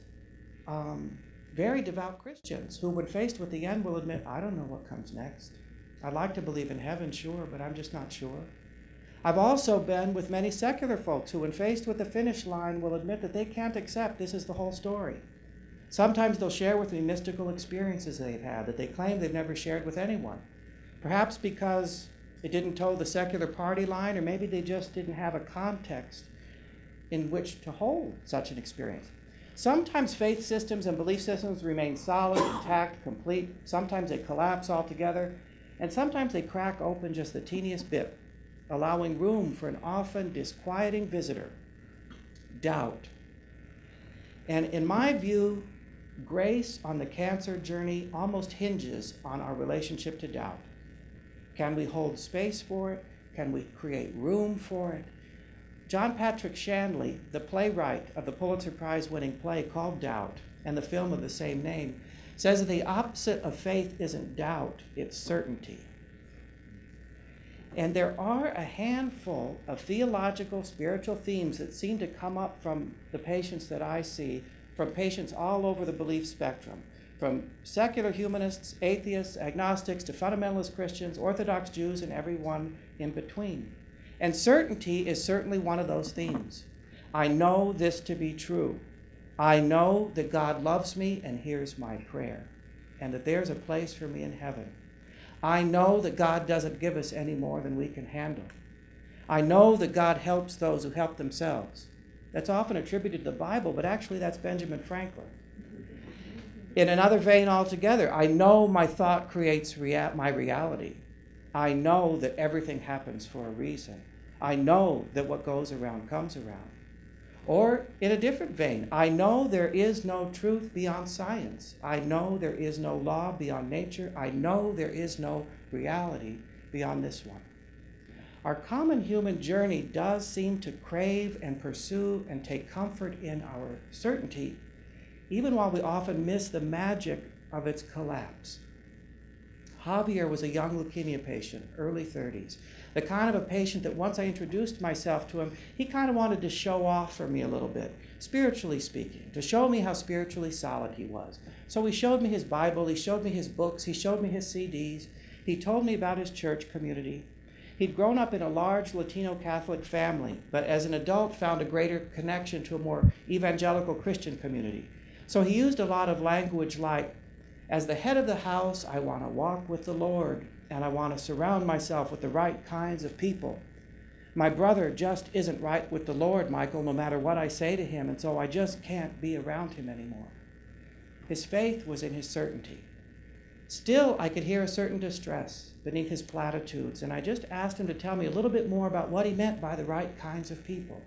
very devout Christians, who when faced with the end will admit, I don't know what comes next. I'd like to believe in heaven, sure, but I'm just not sure. I've also been with many secular folks who, when faced with the finish line, will admit that they can't accept this is the whole story. Sometimes they'll share with me mystical experiences they've had that they claim they've never shared with anyone. Perhaps because it didn't toe the secular party line, or maybe they just didn't have a context in which to hold such an experience. Sometimes faith systems and belief systems remain solid, intact, complete. Sometimes they collapse altogether, and sometimes they crack open just the teeniest bit, allowing room for an often disquieting visitor, doubt. And in my view, grace on the cancer journey almost hinges on our relationship to doubt. Can we hold space for it? Can we create room for it? John Patrick Shanley, the playwright of the Pulitzer Prize-winning play called Doubt, and the film of the same name, says that the opposite of faith isn't doubt, it's certainty. And there are a handful of theological, spiritual themes that seem to come up from the patients that I see, from patients all over the belief spectrum, from secular humanists, atheists, agnostics, to fundamentalist Christians, Orthodox Jews, and everyone in between. And certainty is certainly one of those themes. I know this to be true. I know that God loves me and hears my prayer, and that there's a place for me in heaven. I know that God doesn't give us any more than we can handle. I know that God helps those who help themselves. That's often attributed to the Bible, but actually that's Benjamin Franklin. In another vein altogether, I know my thought creates my reality. I know that everything happens for a reason. I know that what goes around comes around. Or in a different vein, I know there is no truth beyond science. I know there is no law beyond nature. I know there is no reality beyond this one. Our common human journey does seem to crave and pursue and take comfort in our certainty, even while we often miss the magic of its collapse. Javier was a young leukemia patient, early 30s, the kind of a patient that once I introduced myself to him, he kind of wanted to show off for me a little bit, spiritually speaking, to show me how spiritually solid he was. So he showed me his Bible, he showed me his books, he showed me his CDs, he told me about his church community. He'd grown up in a large Latino Catholic family, but as an adult found a greater connection to a more evangelical Christian community. So he used a lot of language like, as the head of the house, I want to walk with the Lord, and I want to surround myself with the right kinds of people. My brother just isn't right with the Lord, Michael, no matter what I say to him, and so I just can't be around him anymore. His faith was in his certainty. Still, I could hear a certain distress beneath his platitudes, and I just asked him to tell me a little bit more about what he meant by the right kinds of people.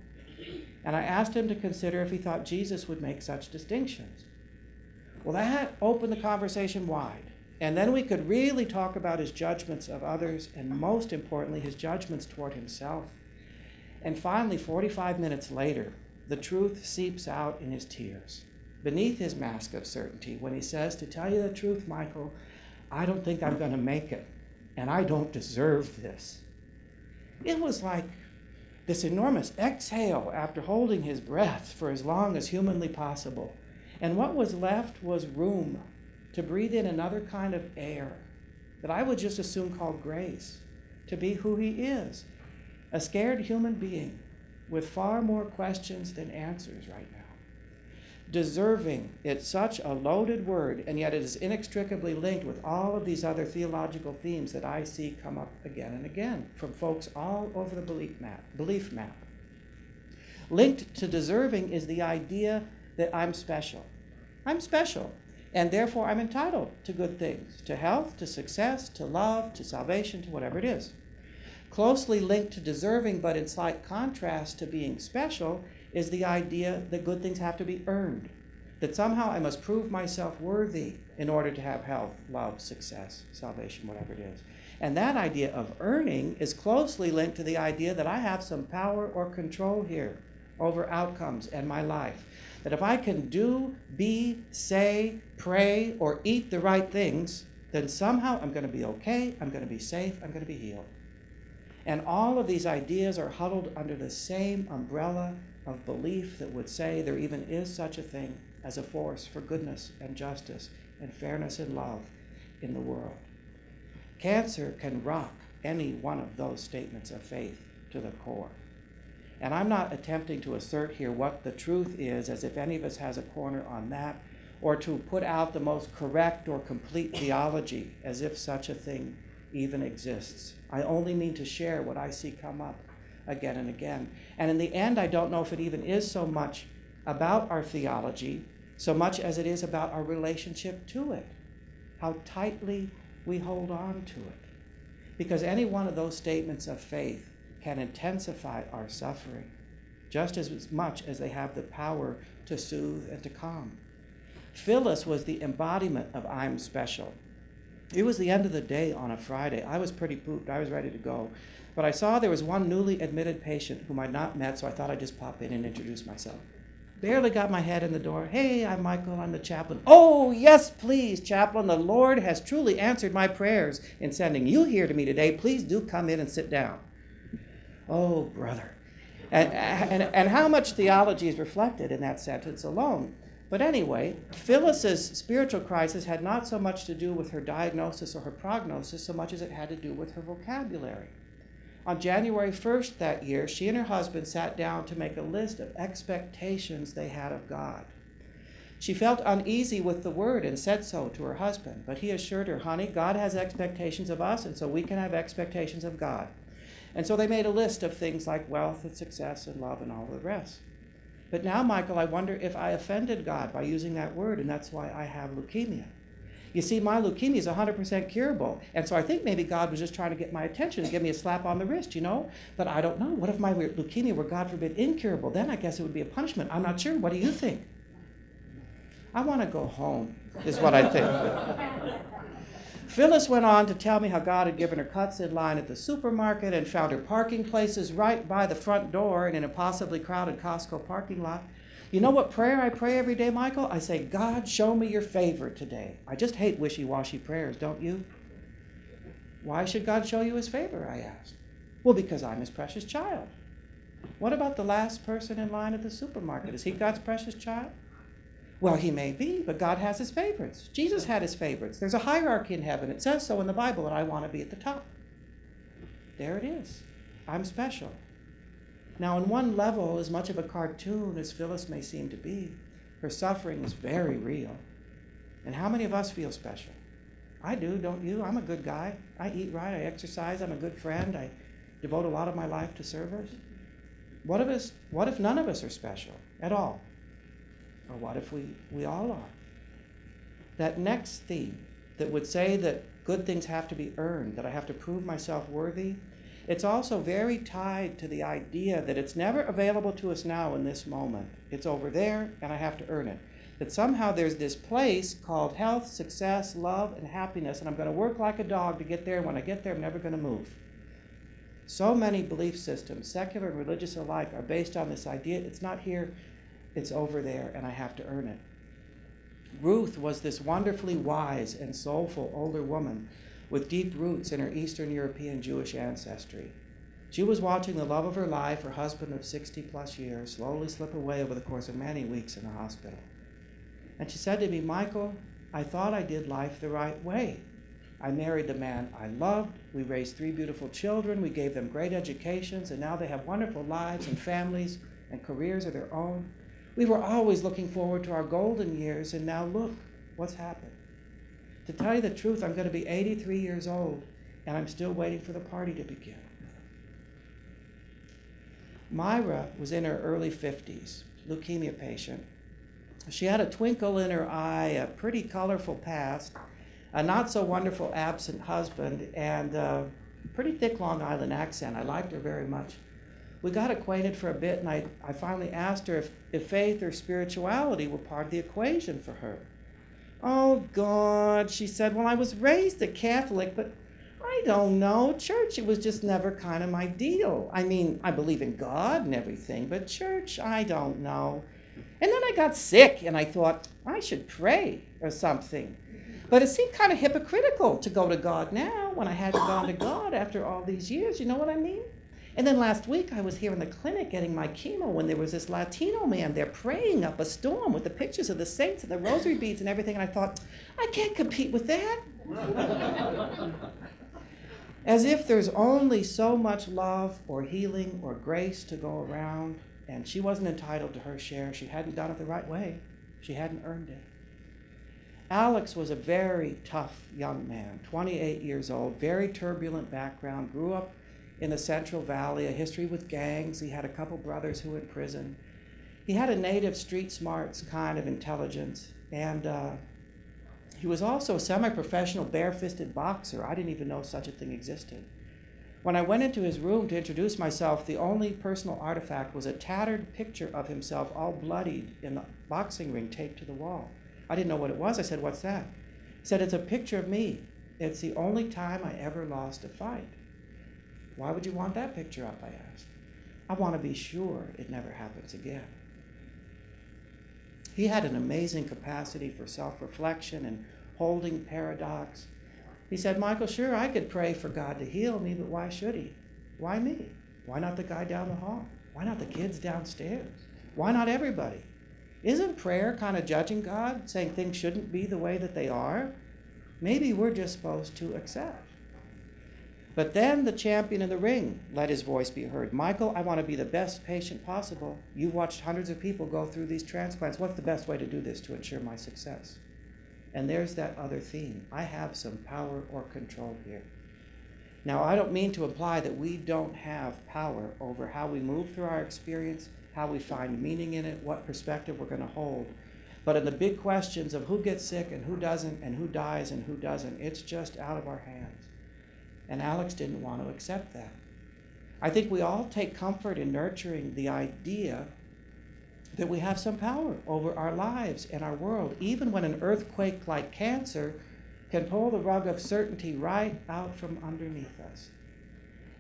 And I asked him to consider if he thought Jesus would make such distinctions. Well, that opened the conversation wide. And then we could really talk about his judgments of others, and most importantly, his judgments toward himself. And finally, 45 minutes later, the truth seeps out in his tears, beneath his mask of certainty, when he says, to tell you the truth, Michael, I don't think I'm going to make it, and I don't deserve this. It was like this enormous exhale after holding his breath for as long as humanly possible. And what was left was room to breathe in another kind of air that I would just assume called grace, to be who he is, a scared human being with far more questions than answers right now. Deserving, it's such a loaded word, and yet it is inextricably linked with all of these other theological themes that I see come up again and again from folks all over the belief map. Linked to deserving is the idea that I'm special. I'm special, and therefore I'm entitled to good things, to health, to success, to love, to salvation, to whatever it is. Closely linked to deserving, but in slight contrast to being special, is the idea that good things have to be earned, that somehow I must prove myself worthy in order to have health, love, success, salvation, whatever it is. And that idea of earning is closely linked to the idea that I have some power or control here over outcomes and my life. That if I can do, be, say, pray, or eat the right things, then somehow I'm going to be okay, I'm going to be safe, I'm going to be healed. And all of these ideas are huddled under the same umbrella of belief that would say there even is such a thing as a force for goodness and justice and fairness and love in the world. Cancer can rock any one of those statements of faith to the core. And I'm not attempting to assert here what the truth is, as if any of us has a corner on that, or to put out the most correct or complete theology, as if such a thing even exists. I only mean to share what I see come up again and again. And in the end, I don't know if it even is so much about our theology, so much as it is about our relationship to it, how tightly we hold on to it. Because any one of those statements of faith can intensify our suffering, just as much as they have the power to soothe and to calm. Phyllis was the embodiment of I'm special. It was the end of the day on a Friday. I was pretty pooped. I was ready to go. But I saw there was one newly admitted patient whom I'd not met, so I thought I'd just pop in and introduce myself. Barely got my head in the door. Hey, I'm Michael. I'm the chaplain. Oh, yes, please, chaplain. The Lord has truly answered my prayers in sending you here to me today. Please do come in and sit down. Oh, brother. And how much theology is reflected in that sentence alone. But anyway, Phyllis's spiritual crisis had not so much to do with her diagnosis or her prognosis so much as it had to do with her vocabulary. On January 1st that year, she and her husband sat down to make a list of expectations they had of God. She felt uneasy with the word and said so to her husband, but he assured her, honey, God has expectations of us, and so we can have expectations of God. And so they made a list of things like wealth and success and love and all the rest. But now, Michael, I wonder if I offended God by using that word, and that's why I have leukemia. You see, my leukemia is 100% curable, and so I think maybe God was just trying to get my attention and give me a slap on the wrist, you know? But I don't know. What if my leukemia were, God forbid, incurable? Then I guess it would be a punishment. I'm not sure. What do you think? I want to go home, is what I think. Phyllis went on to tell me how God had given her cuts in line at the supermarket and found her parking places right by the front door in an impossibly crowded Costco parking lot. You know what prayer I pray every day, Michael? I say, God, show me your favor today. I just hate wishy-washy prayers, don't you? Why should God show you his favor, I asked. Well, because I'm his precious child. What about the last person in line at the supermarket? Is he God's precious child? Well, he may be, but God has his favorites. Jesus had his favorites. There's a hierarchy in heaven. It says so in the Bible, and I want to be at the top. There it is. I'm special. Now, on one level, as much of a cartoon as Phyllis may seem to be, her suffering is very real. And how many of us feel special? I do, don't you? I'm a good guy. I eat right. I exercise. I'm a good friend. I devote a lot of my life to service. What if none of us are special at all? Or what if we all are? That next theme that would say that good things have to be earned, that I have to prove myself worthy, it's also very tied to the idea that it's never available to us now in this moment. It's over there, and I have to earn it. That somehow there's this place called health, success, love, and happiness, and I'm going to work like a dog to get there, and when I get there, I'm never going to move. So many belief systems, secular and religious alike, are based on this idea. It's not here, it's over there, and I have to earn it. Ruth was this wonderfully wise and soulful older woman with deep roots in her Eastern European Jewish ancestry. She was watching the love of her life, her husband of 60 plus years, slowly slip away over the course of many weeks in the hospital. And she said to me, Michael, I thought I did life the right way. I married the man I loved, we raised 3 beautiful children, we gave them great educations, and now they have wonderful lives and families and careers of their own. We were always looking forward to our golden years, and now look what's happened. To tell you the truth, I'm going to be 83 years old, and I'm still waiting for the party to begin. Myra was in her early 50s, leukemia patient. She had a twinkle in her eye, a pretty colorful past, a not so wonderful absent husband, and a pretty thick Long Island accent. I liked her very much. We got acquainted for a bit, and I finally asked her if faith or spirituality were part of the equation for her. Oh, God, she said, well, I was raised a Catholic, but I don't know. Church, it was just never kind of my deal. I mean, I believe in God and everything, but church, I don't know. And then I got sick, and I thought, I should pray or something. But it seemed kind of hypocritical to go to God now when I hadn't gone to God after all these years. You know what I mean? And then last week, I was here in the clinic getting my chemo when there was this Latino man there praying up a storm with the pictures of the saints and the rosary beads and everything. And I thought, I can't compete with that. As if there's only so much love or healing or grace to go around, and she wasn't entitled to her share. She hadn't done it the right way. She hadn't earned it. Alex was a very tough young man, 28 years old, very turbulent background, grew up in the Central Valley, a history with gangs. He had a couple brothers who were in prison. He had a native street smarts kind of intelligence, and he was also a semi-professional bare-fisted boxer. I didn't even know such a thing existed. When I went into his room to introduce myself, the only personal artifact was a tattered picture of himself, all bloodied, in the boxing ring taped to the wall. I didn't know what it was. I said, what's that? He said, it's a picture of me. It's the only time I ever lost a fight. Why would you want that picture up, I asked. I want to be sure it never happens again. He had an amazing capacity for self-reflection and holding paradox. He said, Michael, sure, I could pray for God to heal me, but why should he? Why me? Why not the guy down the hall? Why not the kids downstairs? Why not everybody? Isn't prayer kind of judging God, saying things shouldn't be the way that they are? Maybe we're just supposed to accept. But then the champion in the ring let his voice be heard. Michael, I want to be the best patient possible. You've watched hundreds of people go through these transplants. What's the best way to do this to ensure my success? And there's that other theme. I have some power or control here. Now, I don't mean to imply that we don't have power over how we move through our experience, how we find meaning in it, what perspective we're going to hold. But in the big questions of who gets sick and who doesn't, and who dies and who doesn't, it's just out of our hands. And Alex didn't want to accept that. I think we all take comfort in nurturing the idea that we have some power over our lives and our world, even when an earthquake like cancer can pull the rug of certainty right out from underneath us.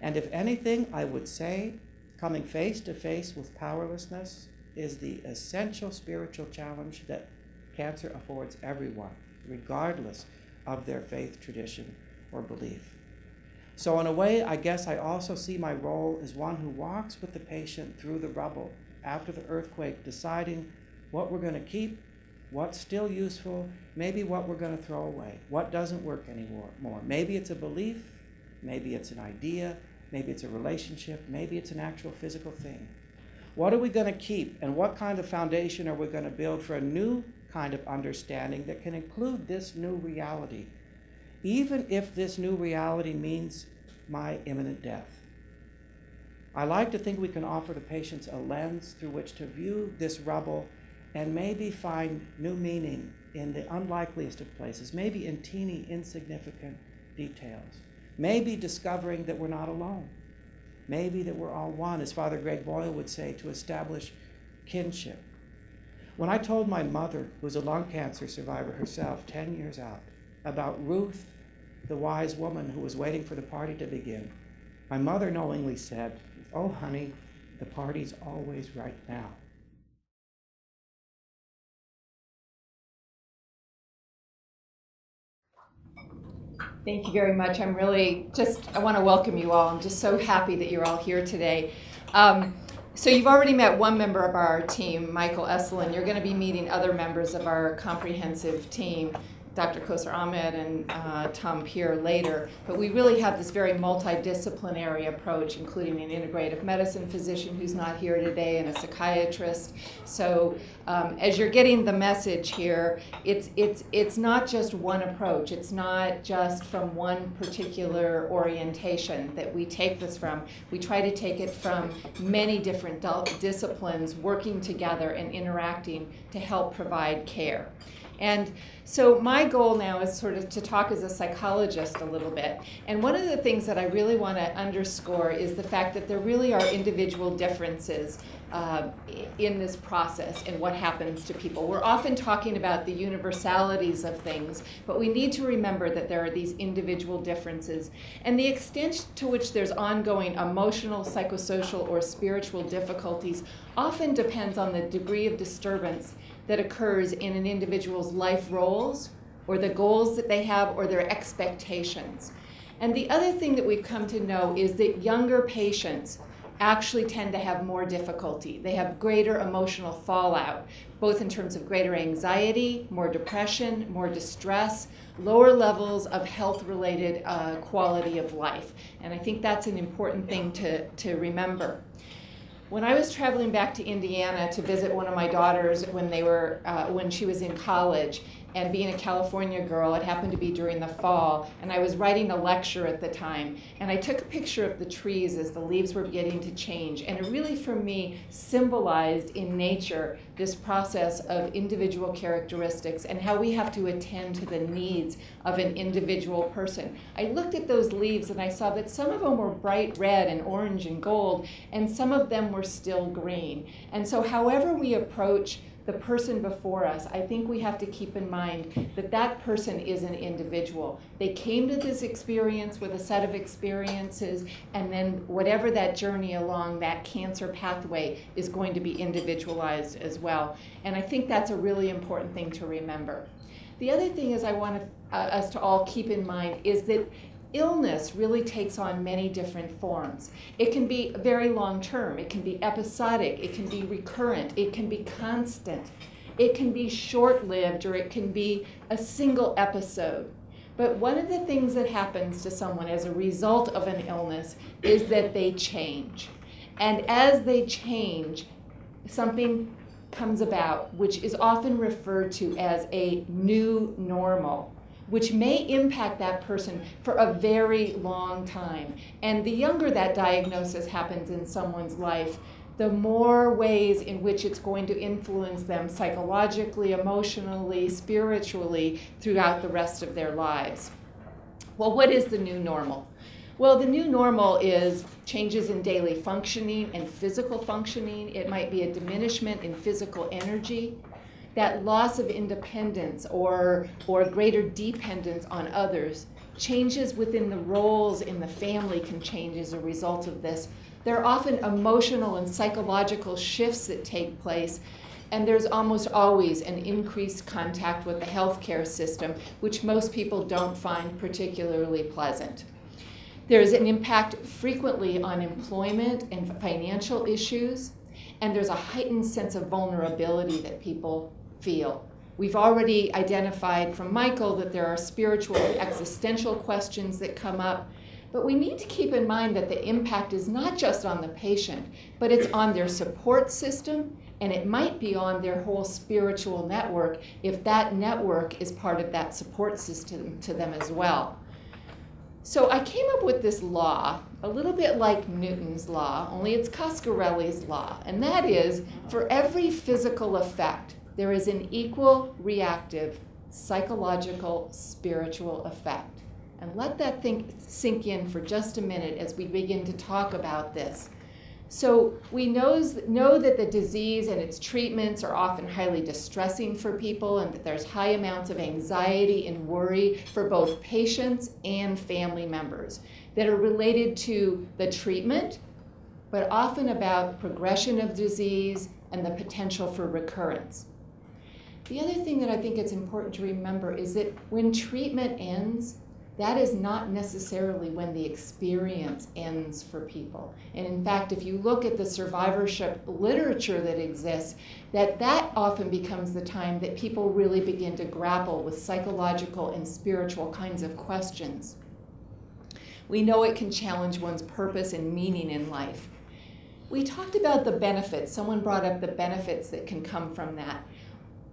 And if anything, I would say coming face to face with powerlessness is the essential spiritual challenge that cancer affords everyone, regardless of their faith, tradition, or belief. So in a way, I guess I also see my role as one who walks with the patient through the rubble after the earthquake, deciding what we're going to keep, what's still useful, maybe what we're going to throw away, what doesn't work anymore. Maybe it's a belief, maybe it's an idea, maybe it's a relationship, maybe it's an actual physical thing. What are we going to keep, and what kind of foundation are we going to build for a new kind of understanding that can include this new reality, even if this new reality means my imminent death? I like to think we can offer the patients a lens through which to view this rubble and maybe find new meaning in the unlikeliest of places, maybe in teeny, insignificant details, maybe discovering that we're not alone, maybe that we're all one, as Father Greg Boyle would say, to establish kinship. When I told my mother, who's a lung cancer survivor herself, 10 years out, about Ruth, the wise woman who was waiting for the party to begin, my mother knowingly said, "Oh, honey, the party's always right now." Thank you very much. I want to welcome you all. I'm just so happy that you're all here today. So you've already met one member of our team, Michael Esselin. You're going to be meeting other members of our comprehensive team, Dr. Kosar Ahmed and Tom Peer later. But we really have this very multidisciplinary approach, including an integrative medicine physician who's not here today and a psychiatrist. So as you're getting the message here, it's not just one approach. It's not just from one particular orientation that we take this from. We try to take it from many different disciplines working together and interacting to help provide care. And so my goal now is sort of to talk as a psychologist a little bit. And one of the things that I really want to underscore is the fact that there really are individual differences in this process and what happens to people. We're often talking about the universalities of things, but we need to remember that there are these individual differences. And the extent to which there's ongoing emotional, psychosocial, or spiritual difficulties often depends on the degree of disturbance that occurs in an individual's life roles or the goals that they have or their expectations. And the other thing that we've come to know is that younger patients actually tend to have more difficulty. They have greater emotional fallout, both in terms of greater anxiety, more depression, more distress, lower levels of health-related quality of life. And I think that's an important thing to remember. When I was traveling back to Indiana to visit one of my daughters when she was in college, and being a California girl, it happened to be during the fall, and I was writing a lecture at the time, and I took a picture of the trees as the leaves were beginning to change, and it really, for me, symbolized in nature this process of individual characteristics and how we have to attend to the needs of an individual person. I looked at those leaves and I saw that some of them were bright red and orange and gold, and some of them were still green. And so however we approach the person before us, I think we have to keep in mind that that person is an individual. They came to this experience with a set of experiences, and then whatever that journey along that cancer pathway is going to be individualized as well. And I think that's a really important thing to remember. The other thing is I want us to all keep in mind is that illness really takes on many different forms. It can be very long-term, it can be episodic, it can be recurrent, it can be constant, it can be short-lived, or it can be a single episode. But one of the things that happens to someone as a result of an illness is that they change. And as they change, something comes about, which is often referred to as a new normal. which may impact that person for a very long time. And the younger that diagnosis happens in someone's life, the more ways in which it's going to influence them psychologically, emotionally, spiritually throughout the rest of their lives. Well, what is the new normal? Well, the new normal is changes in daily functioning and physical functioning. It might be a diminishment in physical energy, that loss of independence or greater dependence on others. Changes within the roles in the family can change as a result of this. There are often emotional and psychological shifts that take place, and there's almost always an increased contact with the healthcare system, which most people don't find particularly pleasant. There's an impact frequently on employment and financial issues, and there's a heightened sense of vulnerability that people feel. We've already identified from Michael that there are spiritual and existential questions that come up, but we need to keep in mind that the impact is not just on the patient, but it's on their support system, and it might be on their whole spiritual network if that network is part of that support system to them as well. So I came up with this law, a little bit like Newton's law, only it's Coscarelli's law, and that is for every physical effect, there is an equal reactive psychological spiritual effect. And let that sink in for just a minute as we begin to talk about this. So we know that the disease and its treatments are often highly distressing for people, and that there's high amounts of anxiety and worry for both patients and family members that are related to the treatment, but often about progression of disease and the potential for recurrence. The other thing that I think it's important to remember is that when treatment ends, that is not necessarily when the experience ends for people. And in fact, if you look at the survivorship literature that exists, that often becomes the time that people really begin to grapple with psychological and spiritual kinds of questions. We know it can challenge one's purpose and meaning in life. We talked about the benefits. Someone brought up the benefits that can come from that.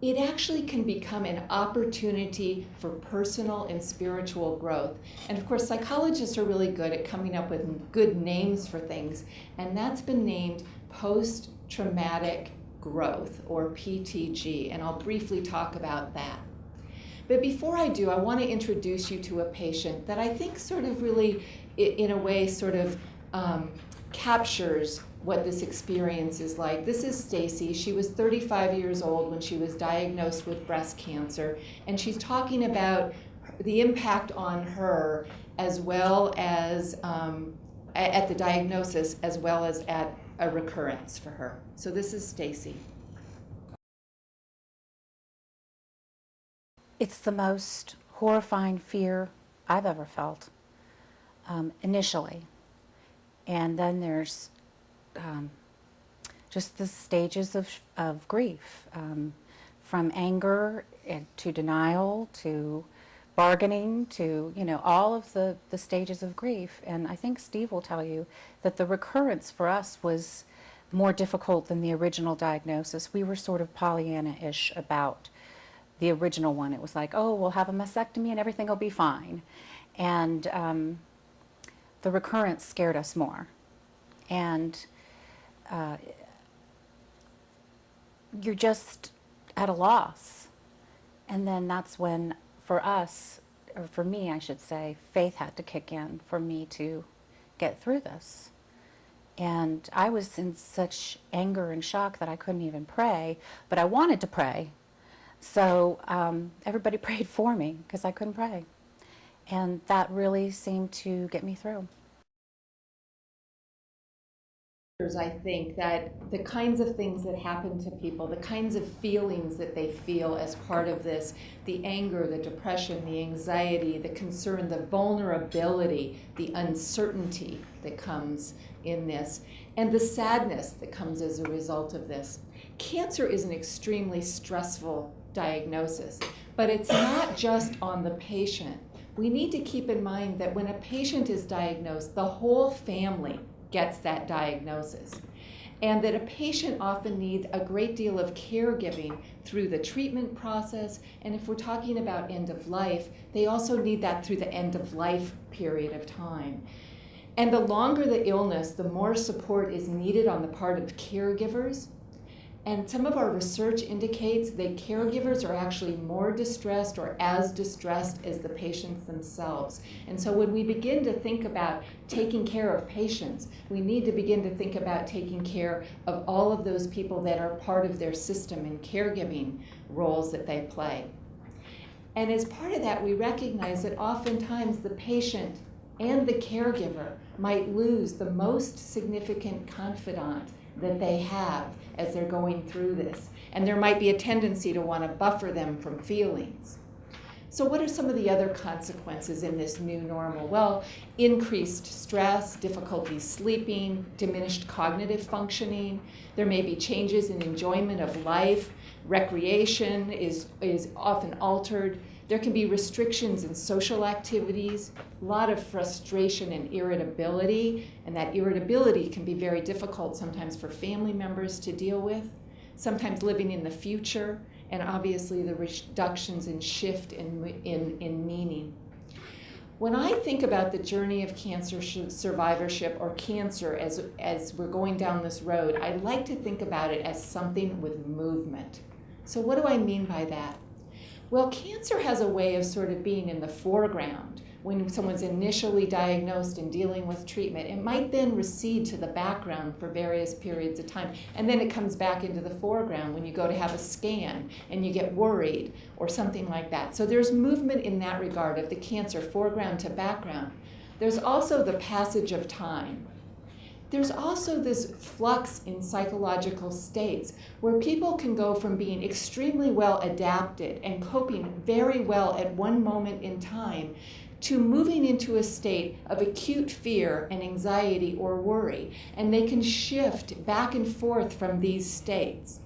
It actually can become an opportunity for personal and spiritual growth. And of course, psychologists are really good at coming up with good names for things, and that's been named post-traumatic growth, or PTG, and I'll briefly talk about that. But before I do, I want to introduce you to a patient that I think sort of really, in a way, sort of captures what this experience is like. This is Stacy. She was 35 years old when she was diagnosed with breast cancer, and she's talking about the impact on her as well as at the diagnosis as well as at a recurrence for her. So this is Stacy. It's the most horrifying fear I've ever felt, initially. And then there's just the stages of grief, from anger to denial to bargaining to, all of the stages of grief. And I think Steve will tell you that the recurrence for us was more difficult than the original diagnosis. We were sort of Pollyanna-ish about the original one. It was like, oh, we'll have a mastectomy and everything will be fine. And the recurrence scared us more. And you're just at a loss. And then that's when, for us, or for me, I should say, faith had to kick in for me to get through this. And I was in such anger and shock that I couldn't even pray, but I wanted to pray. So everybody prayed for me because I couldn't pray. And that really seemed to get me through. I think that the kinds of things that happen to people, the kinds of feelings that they feel as part of this, the anger, the depression, the anxiety, the concern, the vulnerability, the uncertainty that comes in this, and the sadness that comes as a result of this. Cancer is an extremely stressful diagnosis, but it's not just on the patient. We need to keep in mind that when a patient is diagnosed, the whole family gets that diagnosis. and that a patient often needs a great deal of caregiving through the treatment process, and if we're talking about end of life, they also need that through the end of life period of time. And the longer the illness, the more support is needed on the part of caregivers. And some of our research indicates that caregivers are actually more distressed or as distressed as the patients themselves. And so when we begin to think about taking care of patients, we need to begin to think about taking care of all of those people that are part of their system and caregiving roles that they play. And as part of that, we recognize that oftentimes the patient and the caregiver might lose the most significant confidant that they have as they're going through this. And there might be a tendency to want to buffer them from feelings. So what are some of the other consequences in this new normal? Well, increased stress, difficulty sleeping, diminished cognitive functioning. There may be changes in enjoyment of life. Recreation is often altered. There can be restrictions in social activities, a lot of frustration and irritability, and that irritability can be very difficult sometimes for family members to deal with, sometimes living in the future, and obviously the reductions in shift in meaning. When I think about the journey of cancer survivorship or cancer as we're going down this road, I like to think about it as something with movement. So what do I mean by that? Well, cancer has a way of sort of being in the foreground. When someone's initially diagnosed and dealing with treatment, it might then recede to the background for various periods of time. And then it comes back into the foreground when you go to have a scan and you get worried or something like that. So there's movement in that regard of the cancer foreground to background. There's also the passage of time. There's also this flux in psychological states where people can go from being extremely well adapted and coping very well at one moment in time to moving into a state of acute fear and anxiety or worry, and they can shift back and forth from these states.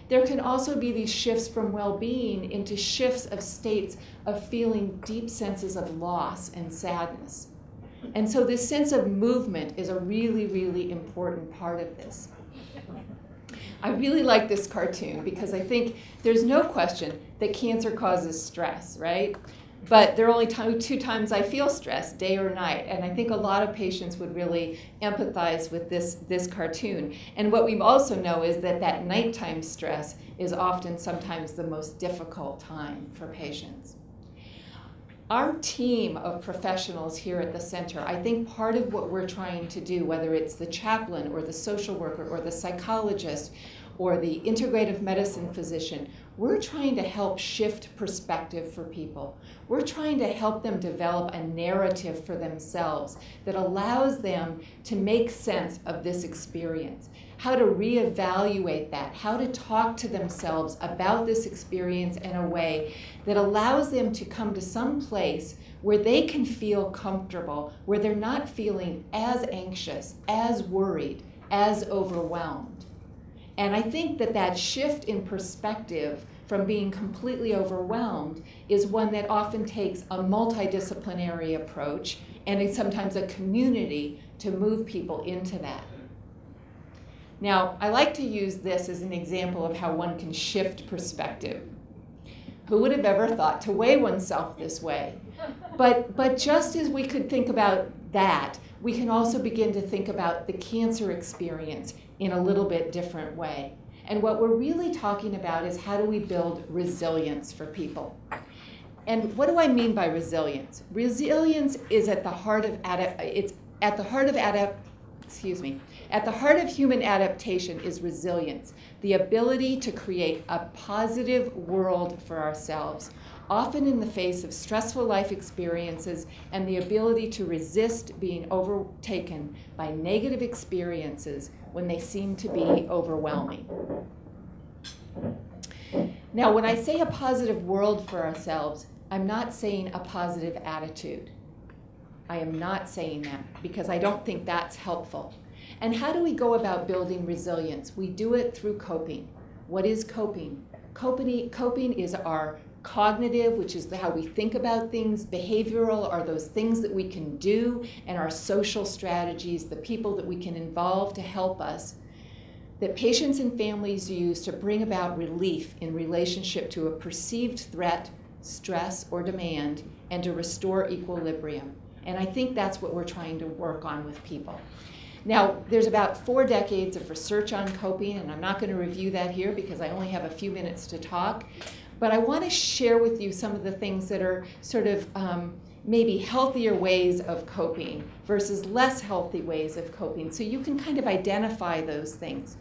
There can also be these shifts from well-being into shifts of states of feeling deep senses of loss and sadness. And so this sense of movement is a really, really important part of this. I really like this cartoon because I think there's no question that cancer causes stress, right? But there are only two times I feel stressed, day or night. And I think a lot of patients would really empathize with this cartoon. And what we also know is that nighttime stress is often sometimes the most difficult time for patients. Our team of professionals here at the center, I think part of what we're trying to do, whether it's the chaplain or the social worker or the psychologist or the integrative medicine physician, we're trying to help shift perspective for people. We're trying to help them develop a narrative for themselves that allows them to make sense of this experience, how to reevaluate that, how to talk to themselves about this experience in a way that allows them to come to some place where they can feel comfortable, where they're not feeling as anxious, as worried, as overwhelmed. And I think that shift in perspective from being completely overwhelmed is one that often takes a multidisciplinary approach and sometimes a community to move people into that. Now, I like to use this as an example of how one can shift perspective. Who would have ever thought to weigh oneself this way? But just as we could think about that, we can also begin to think about the cancer experience in a little bit different way. And what we're really talking about is how do we build resilience for people? And what do I mean by resilience? Resilience is at the heart of human adaptation is resilience, the ability to create a positive world for ourselves, often in the face of stressful life experiences, and the ability to resist being overtaken by negative experiences when they seem to be overwhelming. Now, when I say a positive world for ourselves, I'm not saying a positive attitude. I am not saying that because I don't think that's helpful. And how do we go about building resilience? We do it through coping. What is coping? Coping is our cognitive, which is how we think about things. Behavioral are those things that we can do, and our social strategies, the people that we can involve to help us. that patients and families use to bring about relief in relationship to a perceived threat, stress, or demand, and to restore equilibrium. And I think that's what we're trying to work on with people. Now, there's about 4 decades of research on coping, and I'm not going to review that here because I only have a few minutes to talk. But I want to share with you some of the things that are sort of maybe healthier ways of coping versus less healthy ways of coping, so you can kind of identify those things.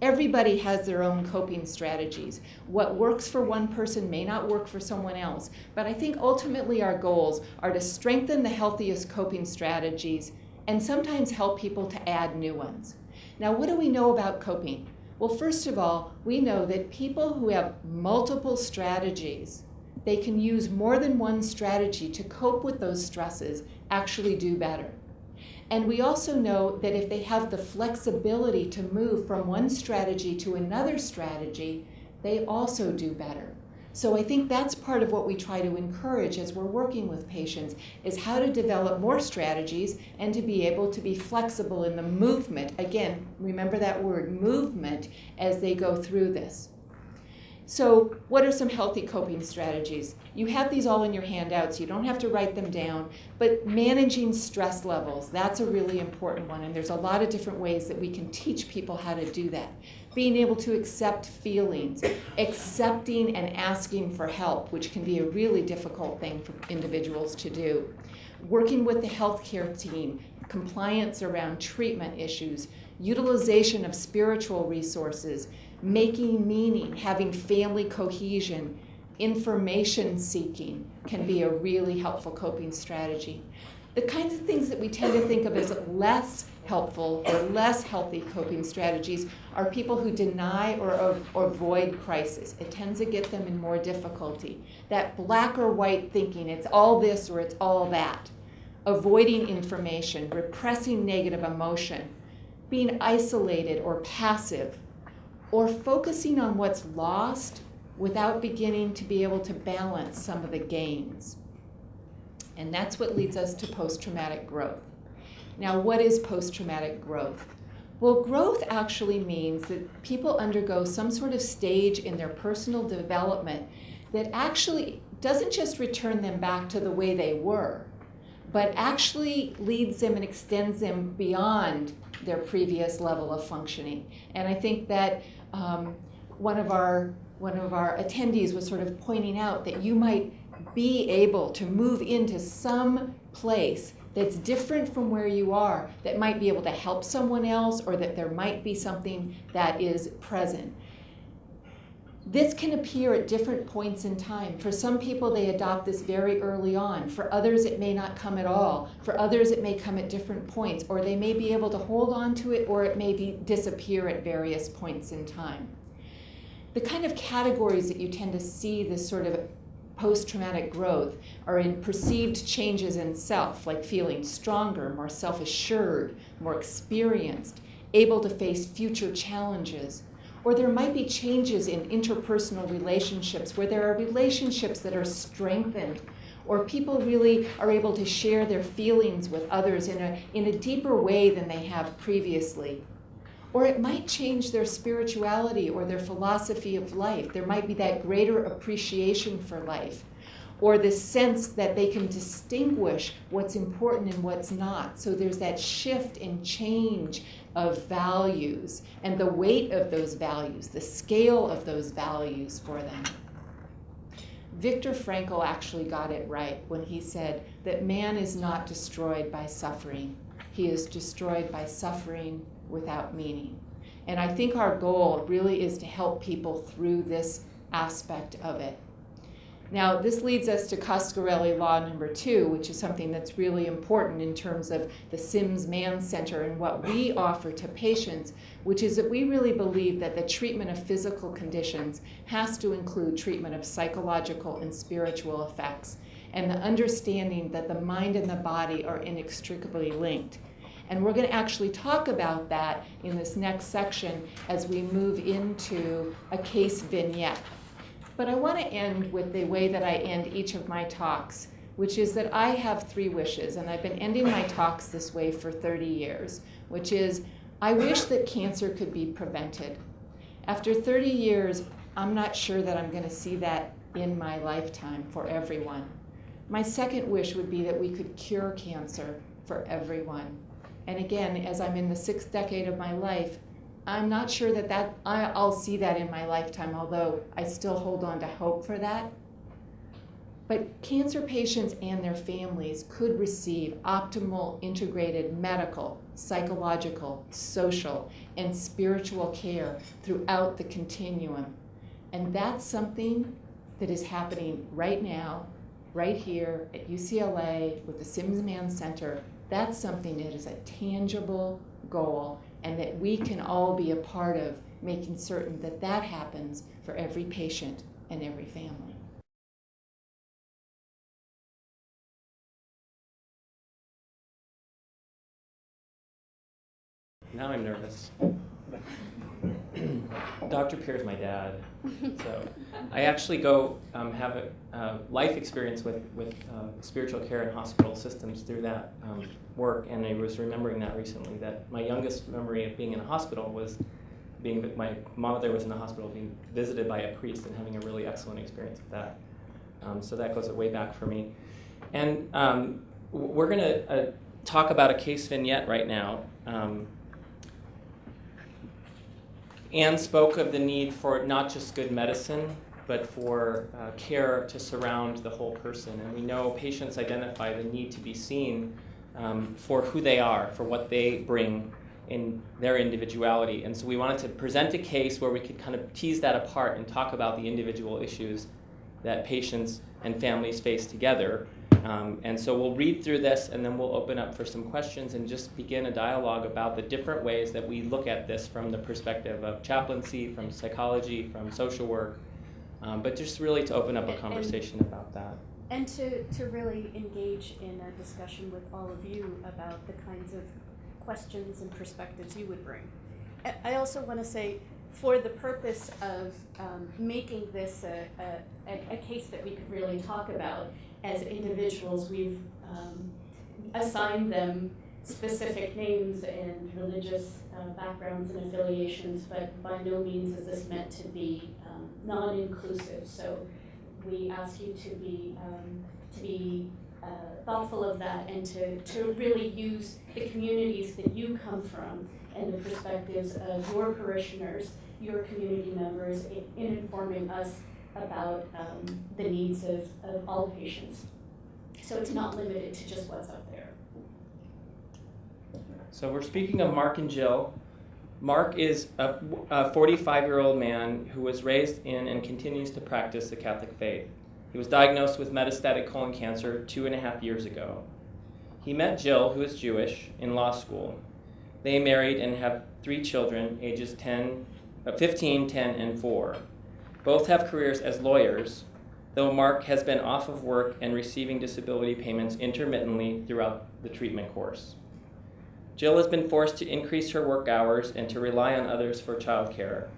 Everybody has their own coping strategies. What works for one person may not work for someone else, but I think ultimately our goals are to strengthen the healthiest coping strategies and sometimes help people to add new ones. Now, what do we know about coping? Well, first of all, we know that people who have multiple strategies, they can use more than one strategy to cope with those stresses, actually do better. And we also know that if they have the flexibility to move from one strategy to another strategy, they also do better. So I think that's part of what we try to encourage as we're working with patients, is how to develop more strategies and to be able to be flexible in the movement. Again, remember that word, movement, as they go through this. So what are some healthy coping strategies? You have these all in your handouts. You don't have to write them down. But managing stress levels, that's a really important one. And there's a lot of different ways that we can teach people how to do that. Being able to accept feelings, accepting and asking for help, which can be a really difficult thing for individuals to do. Working with the healthcare team, compliance around treatment issues, utilization of spiritual resources, making meaning, having family cohesion, information seeking can be a really helpful coping strategy. The kinds of things that we tend to think of as less helpful or less healthy coping strategies are people who deny or avoid crisis. It tends to get them in more difficulty. That black or white thinking, it's all this or it's all that. Avoiding information, repressing negative emotion, being isolated or passive, or focusing on what's lost without beginning to be able to balance some of the gains. And that's what leads us to post-traumatic growth. Now, what is post-traumatic growth? Well, growth actually means that people undergo some sort of stage in their personal development that actually doesn't just return them back to the way they were, but actually leads them and extends them beyond their previous level of functioning. And I think that one of our attendees was sort of pointing out that you might be able to move into some place that's different from where you are, that might be able to help someone else, or that there might be something that is present. This can appear at different points in time. For some people, they adopt this very early on. For others, it may not come at all. For others, it may come at different points, or they may be able to hold on to it, or it may disappear at various points in time. The kind of categories that you tend to see this sort of post-traumatic growth are in perceived changes in self, like feeling stronger, more self-assured, more experienced, able to face future challenges. Or there might be changes in interpersonal relationships where there are relationships that are strengthened, or people really are able to share their feelings with others in a deeper way than they have previously. Or it might change their spirituality or their philosophy of life. There might be that greater appreciation for life, or the sense that they can distinguish what's important and what's not. So there's that shift and change of values and the weight of those values, the scale of those values for them. Viktor Frankl actually got it right when he said that man is not destroyed by suffering. He is destroyed by suffering without meaning. And I think our goal really is to help people through this aspect of it. Now, this leads us to Coscarelli Law number 2, which is something that's really important in terms of the Sims-Mann Center and what we offer to patients, which is that we really believe that the treatment of physical conditions has to include treatment of psychological and spiritual effects, and the understanding that the mind and the body are inextricably linked. And we're going to actually talk about that in this next section as we move into a case vignette. But I want to end with the way that I end each of my talks, which is that I have 3 wishes, and I've been ending my talks this way for 30 years, which is I wish that cancer could be prevented. After 30 years, I'm not sure that I'm going to see that in my lifetime for everyone. My second wish would be that we could cure cancer for everyone. And again, as I'm in the 6th decade of my life, I'm not sure that I'll see that in my lifetime, although I still hold on to hope for that. But cancer patients and their families could receive optimal integrated medical, psychological, social, and spiritual care throughout the continuum. And that's something that is happening right now, right here at UCLA with the Sims-Mann Center. That's something that is a tangible goal, and that we can all be a part of making certain that that happens for every patient and every family. Now I'm nervous. Dr. Pierre's my dad, so I actually go have a life experience with spiritual care and hospital systems through that work, and I was remembering that recently, that my youngest memory of being in a hospital was my mother was in the hospital being visited by a priest and having a really excellent experience with that. So that goes way back for me. And we're going to talk about a case vignette right now. Anne spoke of the need for not just good medicine, but for care to surround the whole person. And we know patients identify the need to be seen for who they are, for what they bring in their individuality. And so we wanted to present a case where we could kind of tease that apart and talk about the individual issues that patients and families face together. And so we'll read through this, and then we'll open up for some questions and just begin a dialogue about the different ways that we look at this from the perspective of chaplaincy, from psychology, from social work, but just really to open up a conversation about that. And to really engage in a discussion with all of you about the kinds of questions and perspectives you would bring. I also want to say, for the purpose of making this a case that we could really talk about as individuals, we've assigned them specific names and religious backgrounds and affiliations, but by no means is this meant to be non-inclusive. So we ask you to be thoughtful of that, and to really use the communities that you come from and the perspectives of your parishioners, your community members, in informing us about the needs of all patients. So it's not limited to just what's up there. So we're speaking of Mark and Jill. Mark is a 45-year-old man who was raised in and continues to practice the Catholic faith. He was diagnosed with metastatic colon cancer 2.5 years ago. He met Jill, who is Jewish, in law school. They married and have 3 children, ages 15, 10, and 4. Both have careers as lawyers, though Mark has been off of work and receiving disability payments intermittently throughout the treatment course. Jill has been forced to increase her work hours and to rely on others for childcare.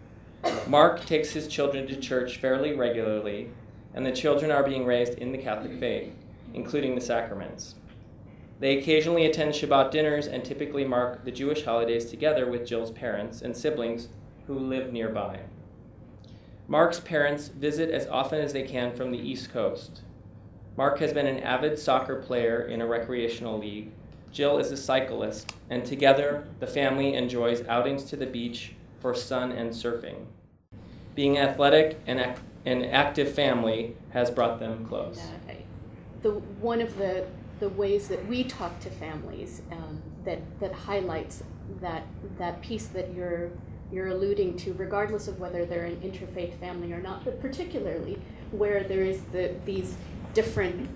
Mark takes his children to church fairly regularly, and the children are being raised in the Catholic faith, including the sacraments. They occasionally attend Shabbat dinners and typically mark the Jewish holidays together with Jill's parents and siblings who live nearby. Mark's parents visit as often as they can from the East Coast. Mark has been an avid soccer player in a recreational league. Jill is a cyclist, and together the family enjoys outings to the beach for sun and surfing. Being athletic and an active family has brought them close. One of the ways that we talk to families that highlights that piece that you're alluding to, regardless of whether they're an interfaith family or not, but particularly where there is these different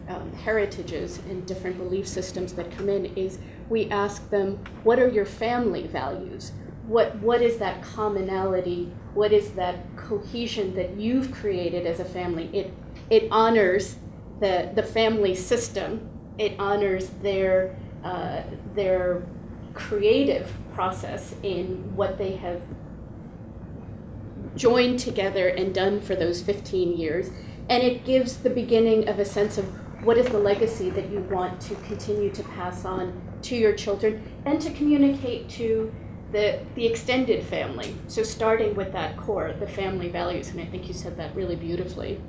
heritages and different belief systems that come in, is we ask them, what are your family values? What is that commonality? What is that cohesion that you've created as a family? It honors the family system. It honors their creative process in what they have joined together and done for those 15 years. And it gives the beginning of a sense of what is the legacy that you want to continue to pass on to your children, and to communicate to the extended family. So starting with that core, the family values, and I think you said that really beautifully.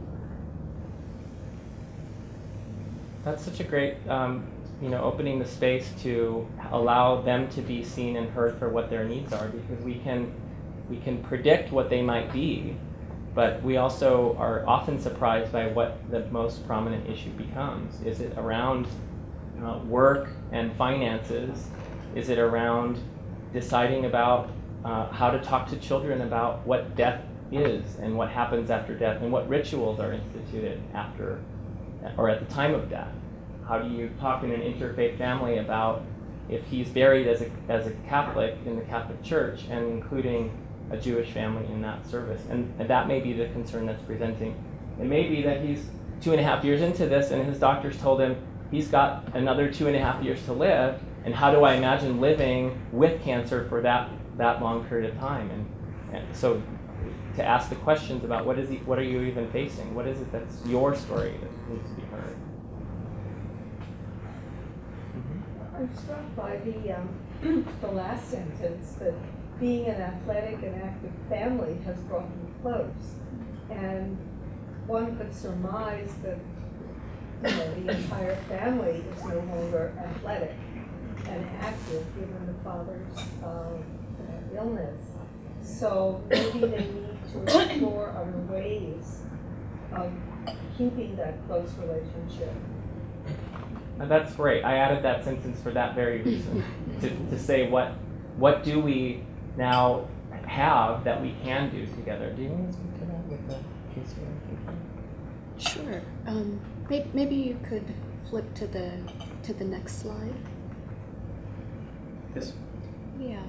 That's such a great, opening the space to allow them to be seen and heard for what their needs are, because we can predict what they might be, but we also are often surprised by what the most prominent issue becomes. Is it around work and finances? Is it around deciding about how to talk to children about what death is and what happens after death and what rituals are instituted after or at the time of death? How do you talk in an interfaith family about if he's buried as a Catholic in the Catholic Church and including a Jewish family in that service? And that may be the concern that's presenting. It may be that he's 2.5 years into this and his doctors told him he's got another 2.5 years to live, and how do I imagine living with cancer for that long period of time? And so to ask the questions about what are you even facing? What is it that's your story that needs to be heard? I'm struck by the last sentence, that being an athletic and active family has brought them close. And one could surmise that the entire family is no longer athletic and active given the father's illness. So maybe they need to explore other ways of keeping that close relationship. That's great. I added that sentence for that very reason, to say what do we now have that we can do together. Do you want to speak to that with the case you're thinking? Sure. Maybe you could flip to the next slide. This. Yeah.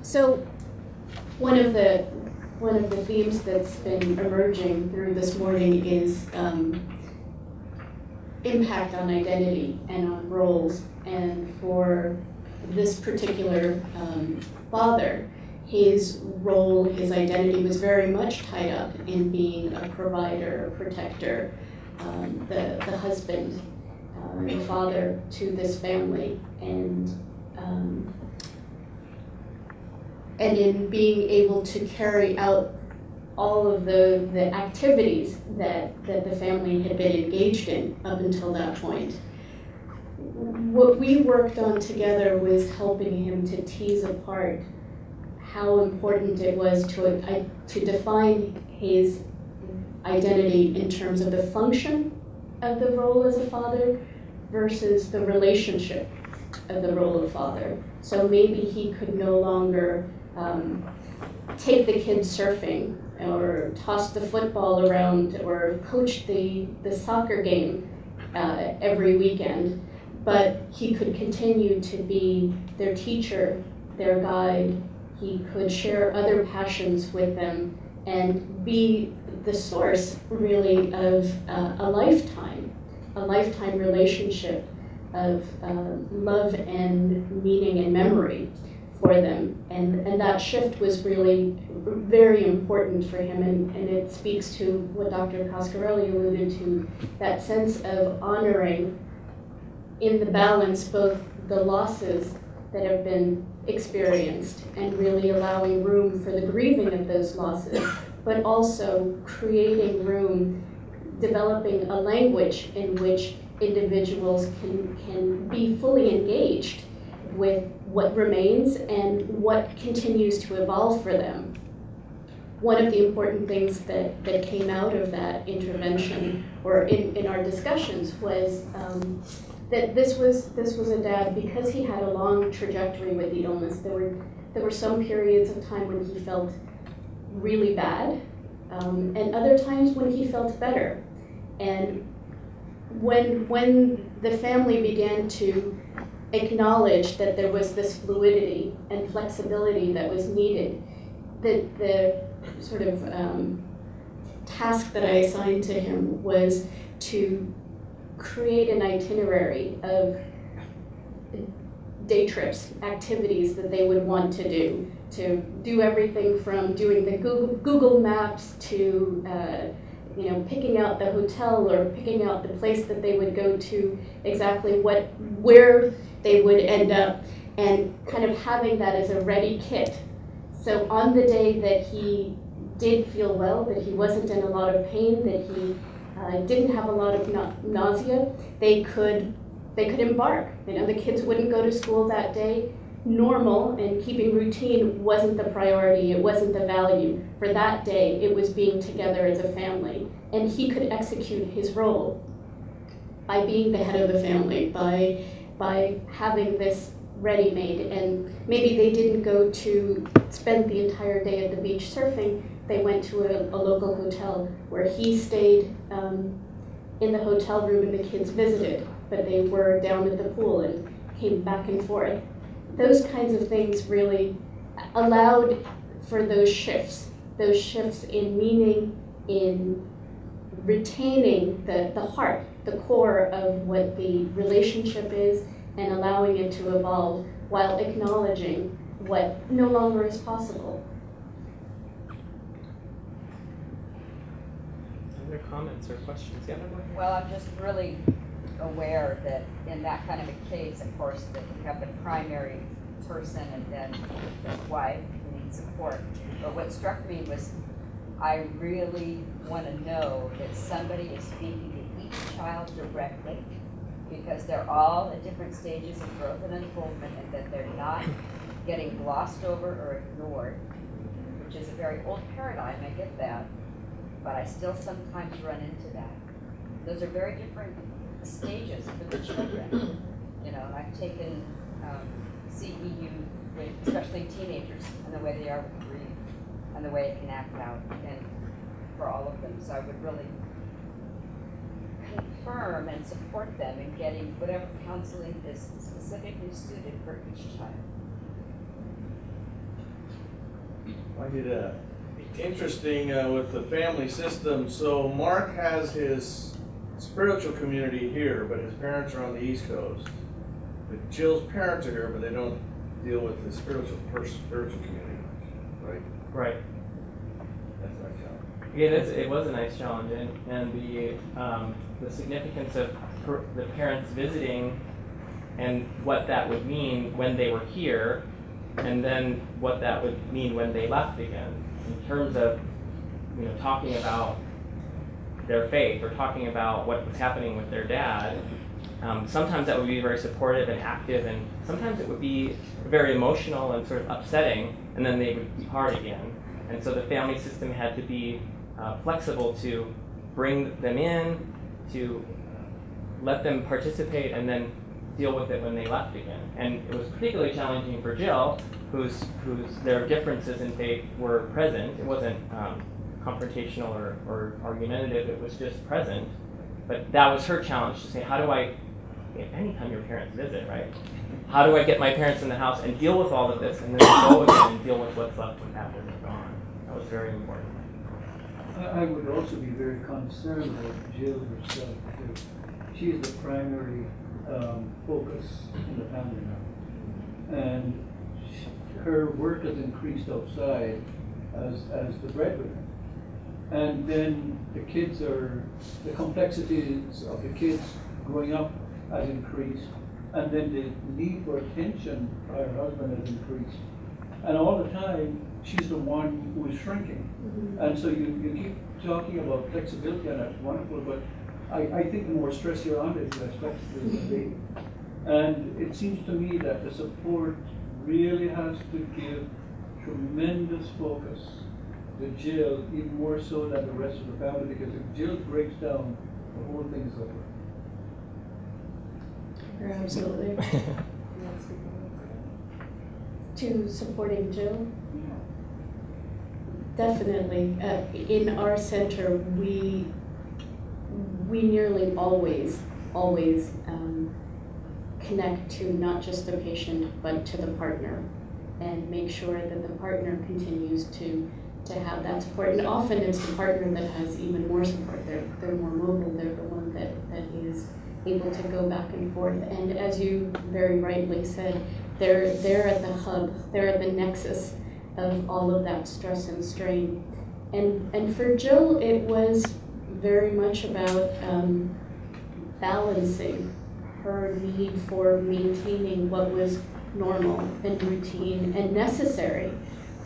So one of the themes that's been emerging through this morning is impact on identity and on roles. And for this particular father, his role, his identity was very much tied up in being a provider, a protector, the husband, the father to this family, and in being able to carry out all of the activities that the family had been engaged in up until that point. What we worked on together was helping him to tease apart how important it was to define his identity in terms of the function of the role as a father versus the relationship of the role of father. So maybe he could no longer take the kids surfing or toss the football around or coach the soccer game every weekend, but he could continue to be their teacher, their guide. He could share other passions with them and be the source, really, of a lifetime relationship of love and meaning and memory for them. And that shift was really very important for him, and it speaks to what Dr. Coscarelli alluded to, that sense of honoring in the balance both the losses that have been experienced and really allowing room for the grieving of those losses, but also creating room, developing a language in which individuals can be fully engaged with what remains and what continues to evolve for them. One of the important things that came out of that intervention, or in our discussions, was that this was a dad, because he had a long trajectory with the illness. There were some periods of time when he felt really bad, and other times when he felt better. And when the family began to acknowledge that there was this fluidity and flexibility that was needed, the sort of task that I assigned to him was to create an itinerary of day trips, activities that they would want to do everything from doing the Google Maps to picking out the hotel or picking out the place that they would go to, exactly where they would end up, and kind of having that as a ready kit. So on the day that he did feel well, that he wasn't in a lot of pain, that he didn't have a lot of nausea, they could embark. The kids wouldn't go to school that day. Normal and keeping routine wasn't the priority, it wasn't the value. For that day, it was being together as a family. And he could execute his role by being the head of the family, by having this ready-made. And maybe they didn't go to spend the entire day at the beach surfing, they went to a local hotel where he stayed in the hotel room and the kids visited, but they were down at the pool and came back and forth. Those kinds of things really allowed for those shifts in meaning, in retaining the heart, the core of what the relationship is, and allowing it to evolve while acknowledging what no longer is possible. Other comments or questions? Yeah, Well, I'm just really aware that in that kind of a case, of course, that you have the primary person and then the wife who needs support. But what struck me was I really want to know that somebody is speaking to each child directly, because they're all at different stages of growth and unfoldment, and that they're not getting glossed over or ignored, which is a very old paradigm, I get that, but I still sometimes run into that. Those are very different stages for the children, and I've taken CEU, especially teenagers, and the way they are with grief, and the way it can act out, and for all of them. So I would really confirm and support them in getting whatever counseling is specifically suited for each child. I did interesting with the family system. So Mark has his spiritual community here, but his parents are on the East Coast. But Jill's parents are here, but they don't deal with the spiritual community, right? Right. That's a nice challenge. Yeah, it was a nice challenge, and the significance of the parents visiting and what that would mean when they were here, and then what that would mean when they left again, in terms of talking about their faith or talking about what was happening with their dad. Sometimes that would be very supportive and active, and sometimes it would be very emotional and sort of upsetting, and then they would depart again. And so the family system had to be flexible to bring them in, to let them participate, and then deal with it when they left again. And it was particularly challenging for Jill, whose their differences in faith were present. It wasn't confrontational or argumentative, it was just present. But that was her challenge, to say, how do I, anytime your parents visit, right? How do I get my parents in the house and deal with all of this, and then go again and deal with what's left when after they're gone? That was very important. I would also be very concerned about Jill herself, too. She is the primary focus in the family now. And her work has increased outside as the breadwinner. And then the complexities of the kids growing up has increased. And then the need for attention by her husband has increased. And all the time, she's the one who is shrinking. Mm-hmm. And so you keep talking about flexibility, and that's wonderful, but I think the more stress you're under, the less flexible you can be. And it seems to me that the support really has to give tremendous focus to Jill, even more so than the rest of the family, because if Jill breaks down, the whole thing is over. You're absolutely right. To supporting Jill? Definitely. In our center, we nearly always connect to not just the patient, but to the partner, and make sure that the partner continues to have that support. And often it's the partner that has even more support. They're more mobile. They're the one that is able to go back and forth. And as you very rightly said, they're at the hub. They're at the nexus of all of that stress and strain. And for Jill, it was very much about balancing her need for maintaining what was normal and routine and necessary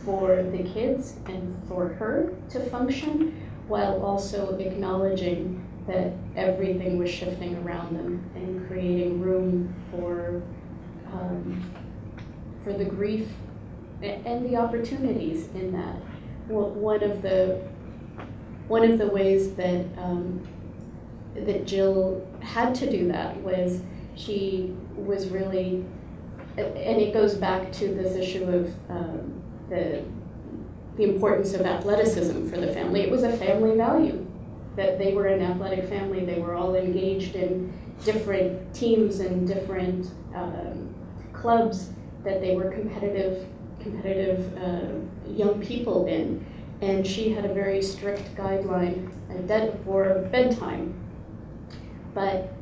for the kids and for her to function, while also acknowledging that everything was shifting around them and creating room for the grief and the opportunities in that. One of the ways that that Jill had to do that was she was really, and it goes back to this issue of the importance of athleticism for the family. It was a family value that they were an athletic family. They were all engaged in different teams and different clubs that they were competitive young people in. And she had a very strict guideline for bedtime. But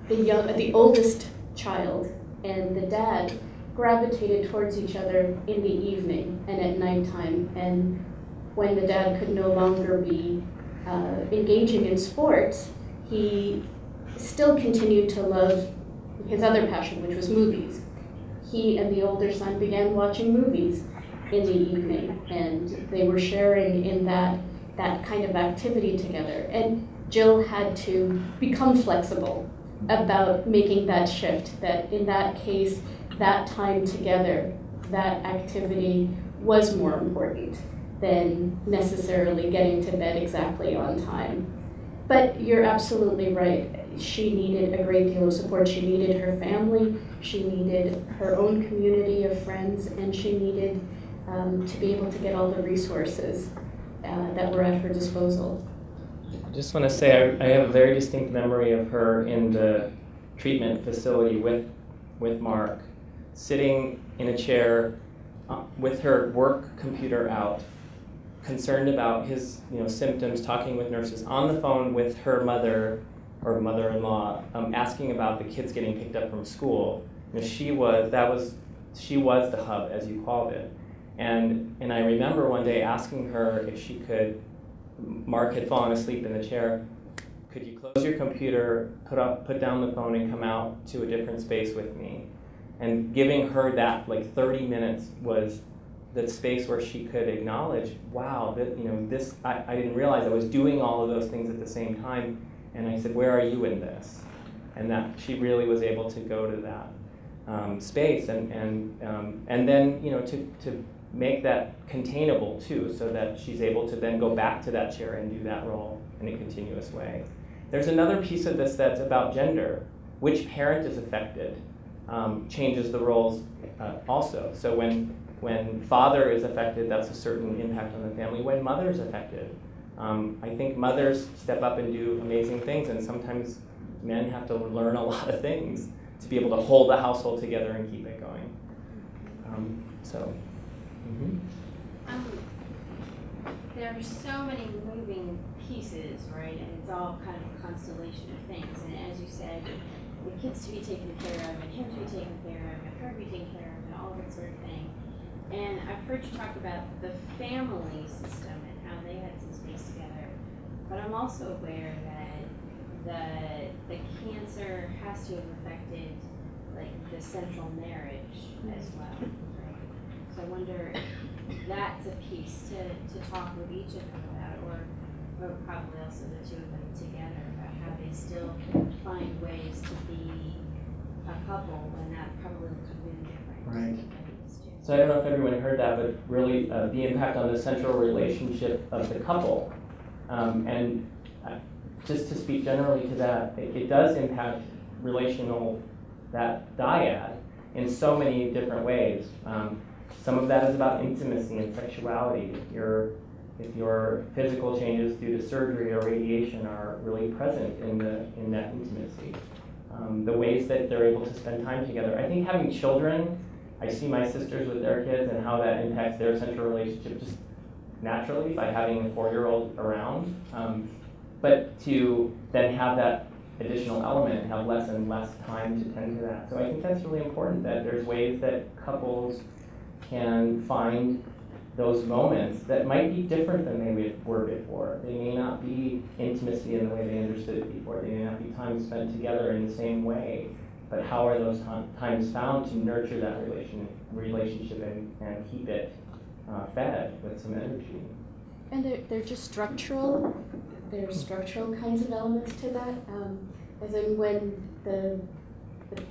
the oldest child and the dad gravitated towards each other in the evening and at nighttime. And when the dad could no longer be engaging in sports, he still continued to love his other passion, which was movies. He and the older son began watching movies in the evening, and they were sharing in that kind of activity together. And Jill had to become flexible about making that shift, that in that case, that time together, that activity was more important than necessarily getting to bed exactly on time. But you're absolutely right. She needed a great deal of support. She needed her family, she needed her own community of friends, and she needed to be able to get all the resources that were at her disposal. I just want to say I have a very distinct memory of her in the treatment facility with Mark, sitting in a chair with her work computer out, concerned about his symptoms, talking with nurses, on the phone with her mother or mother-in-law, asking about the kids getting picked up from school. She was the hub, as you called it. And I remember one day asking her if she could, Mark had fallen asleep in the chair, could you close your computer, put down the phone and come out to a different space with me? And giving her that 30 minutes was the space where she could acknowledge, wow, this, I didn't realize I was doing all of those things at the same time. And I said, where are you in this? And that she really was able to go to that space and then to make that containable too, so that she's able to then go back to that chair and do that role in a continuous way. There's another piece of this that's about gender. Which parent is affected changes the roles also. So when father is affected, that's a certain impact on the family. When mother's affected, I think mothers step up and do amazing things, and sometimes men have to learn a lot of things to be able to hold the household together and keep it going. There are so many moving pieces, right? And it's all kind of a constellation of things. And as you said, the kids to be taken care of, and him to be taken care of, and her to be taken care of, and all that sort of thing. And I've heard you talk about the family system and how they had some space together. But I'm also aware that the cancer has to have affected the central marriage as well. Right? So I wonder if that's a piece to talk with each of them about, or probably also the two of them together, about how they still find ways to be a couple when that probably looks really different. Right. So I don't know if everyone heard that, but really the impact on the central relationship of the couple. And just to speak generally to that, it does impact that dyad in so many different ways. Some of that is about intimacy and sexuality. If your physical changes due to surgery or radiation are really present in that intimacy. The ways that they're able to spend time together. I think having children, I see my sisters with their kids and how that impacts their central relationship just naturally by having a 4-year-old around. But to then have that additional element, have less and less time to tend to that. So I think that's really important, that there's ways that couples can find those moments that might be different than they were before. They may not be intimacy in the way they understood it before. They may not be time spent together in the same way. but how are those times found to nurture that relationship and keep it fed with some energy? And they're just structural. There's structural kinds of elements to that. As in when the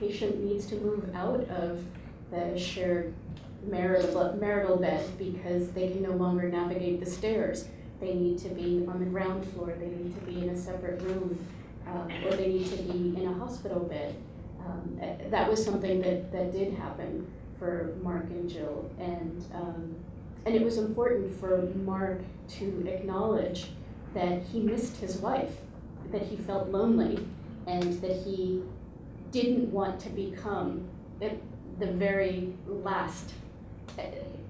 patient needs to move out of the shared marital bed because they can no longer navigate the stairs. They need to be on the ground floor. They need to be in a separate room, or they need to be in a hospital bed. That was something that did happen for Mark and Jill, and it was important for Mark to acknowledge that he missed his wife, that he felt lonely, and that he didn't want to become the very last.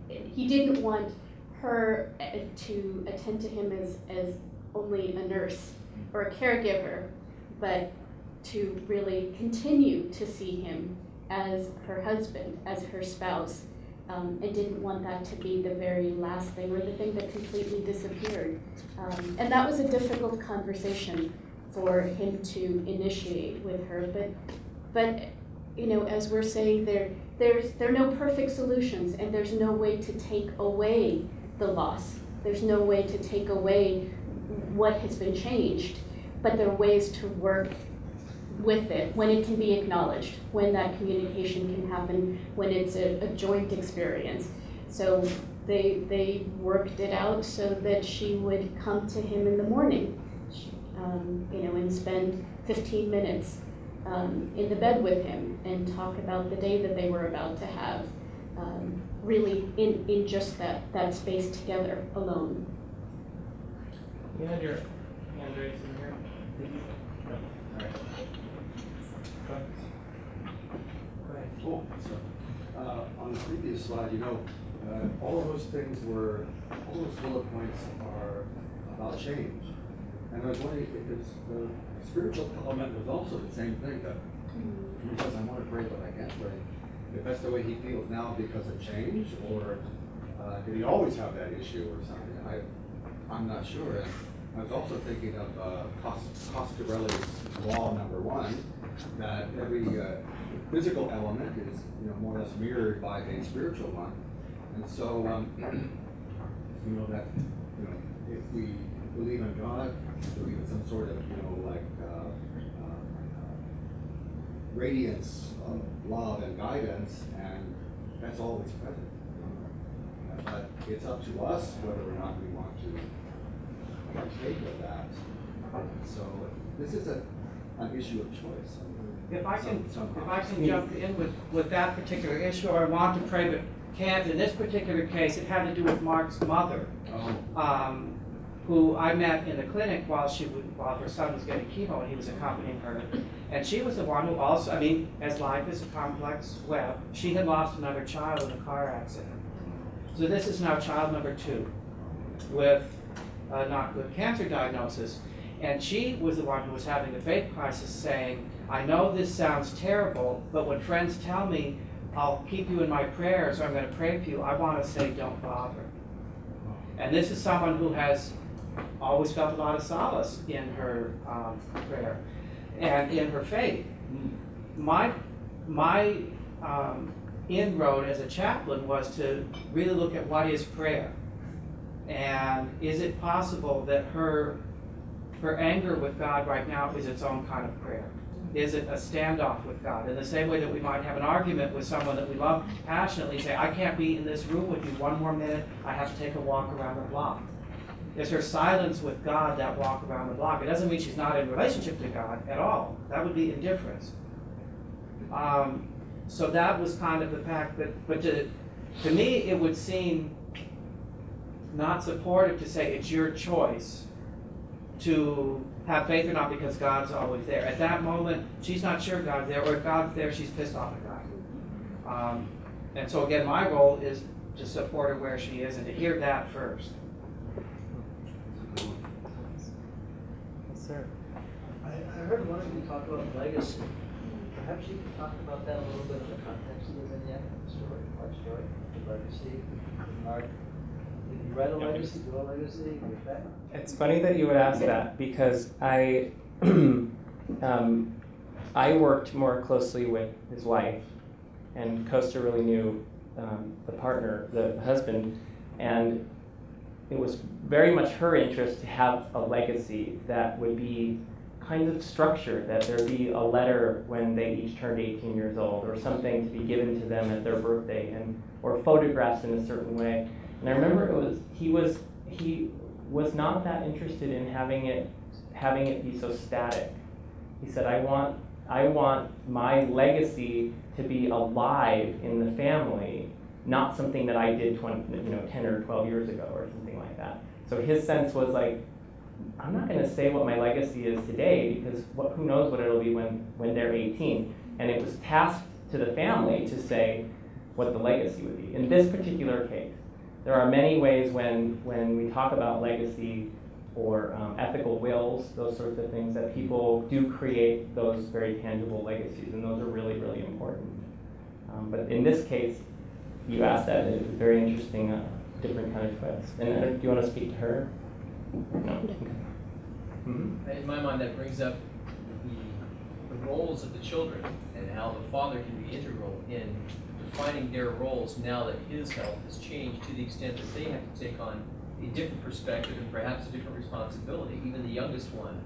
He didn't want her to attend to him as only a nurse or a caregiver, but to really continue to see him as her husband, as her spouse, and didn't want that to be the very last thing or the thing that completely disappeared. And that was a difficult conversation for him to initiate with her, but you know, as we're saying, there are no perfect solutions, and there's no way to take away the loss. There's no way to take away what has been changed, but there are ways to work with it when it can be acknowledged, when that communication can happen, when it's a joint experience. So they worked it out so that she would come to him in the morning, you know, and spend 15 minutes in the bed with him and talk about the day that they were about to have, really in just that space together, alone. You had your hand raised in here. No. All right. Go ahead. Cool. So, on the previous slide, you know, all of those things were, all those bullet points are about change. And I was wondering if it's the spiritual element was also the same thing, that he says, I want to pray, but I can't pray. If that's the way he feels now because of change, or did he always have that issue or something? I'm not sure. And I was also thinking of Coscarelli's law number 1, that every physical element is, you know, more or less mirrored by a spiritual one. And so, you know, that, you know, if we believe in God, believe in some sort of, you know, like radiance of love and guidance, and that's always present. But it's up to us whether or not we want to partake of that. So this is an issue of choice. If I can jump in with that particular issue, or I want to pray but can't. In this particular case, it had to do with Mark's mother, who I met in the clinic while her son was getting chemo, and he was accompanying her. And she was the one who also, I mean, as life is a complex web, she had lost another child in a car accident. So this is now child number 2 with a not good cancer diagnosis. And she was the one who was having the faith crisis, saying, I know this sounds terrible, but when friends tell me I'll keep you in my prayers or I'm going to pray for you, I want to say don't bother. And this is someone who has always felt a lot of solace in her prayer and in her faith. My inroad as a chaplain was to really look at what is prayer. And is it possible that her anger with God right now is its own kind of prayer? Is it a standoff with God? In the same way that we might have an argument with someone that we love passionately, say, I can't be in this room with you one more minute, I have to take a walk around the block. Is her silence with God that walk around the block? It doesn't mean she's not in relationship to God at all. That would be indifference. So that was kind of the fact that, but to me, it would seem not supportive to say it's your choice to have faith or not because God's always there. At that moment, she's not sure God's there, or if God's there, she's pissed off at God. And so again, my role is to support her where she is and to hear that first. Yes, sir. I heard one of you talk about legacy. Perhaps you could talk about that a little bit in the context of the vignette story, our story, the legacy. Mark, did you write a legacy, do a legacy, your family? It's funny that you would ask that, because I I worked more closely with his wife, and Costa really knew the partner, the husband, and it was very much her interest to have a legacy that would be kind of structured, that there be a letter when they each turned 18 years old, or something to be given to them at their birthday, or photographs in a certain way. And I remember he was not that interested in having it be so static. He said, I want my legacy to be alive in the family, not something that I did 10 or 12 years ago or something like that. So his sense was like, I'm not going to say what my legacy is today, because who knows what it'll be when they're 18. And it was tasked to the family to say what the legacy would be. In this particular case, there are many ways when we talk about legacy or ethical wills, those sorts of things, that people do create those very tangible legacies, and those are really, really important. But in this case, you asked that, and it was very interesting, different kind of twist. And do you want to speak to her? No? Okay. Mm-hmm. In my mind, that brings up the roles of the children and how the father can be integral in defining their roles now that his health has changed, to the extent that they have to take on a different perspective and perhaps a different responsibility. Even the youngest one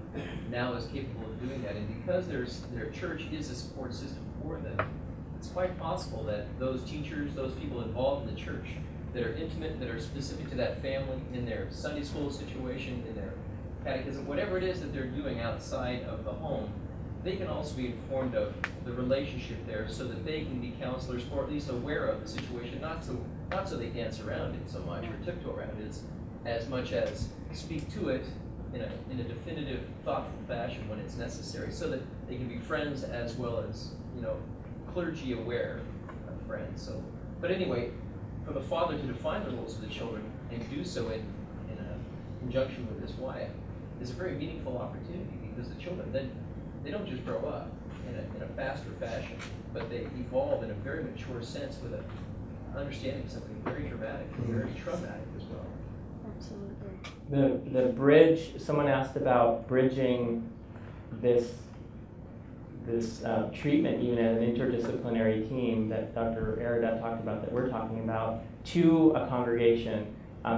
now is capable of doing that. And because their church is a support system for them, it's quite possible that those teachers, those people involved in the church that are intimate, that are specific to that family, in their Sunday school situation, in their catechism, whatever it is that they're doing outside of the home, they can also be informed of the relationship there, so that they can be counselors, or at least aware of the situation, not so they dance around it so much or tiptoe around it, as much as speak to it in a definitive, thoughtful fashion when it's necessary, so that they can be friends as well as, clergy aware of friends. So, but anyway, for the father to define the roles of the children and do so in a conjunction with his wife is a very meaningful opportunity, because the children then, they don't just grow up in a faster fashion, but they evolve in a very mature sense with an understanding of something very dramatic and very traumatic as well. Absolutely. The bridge, someone asked about bridging this treatment unit, an interdisciplinary team that Dr. Aradat talked about, that we're talking about, to a congregation.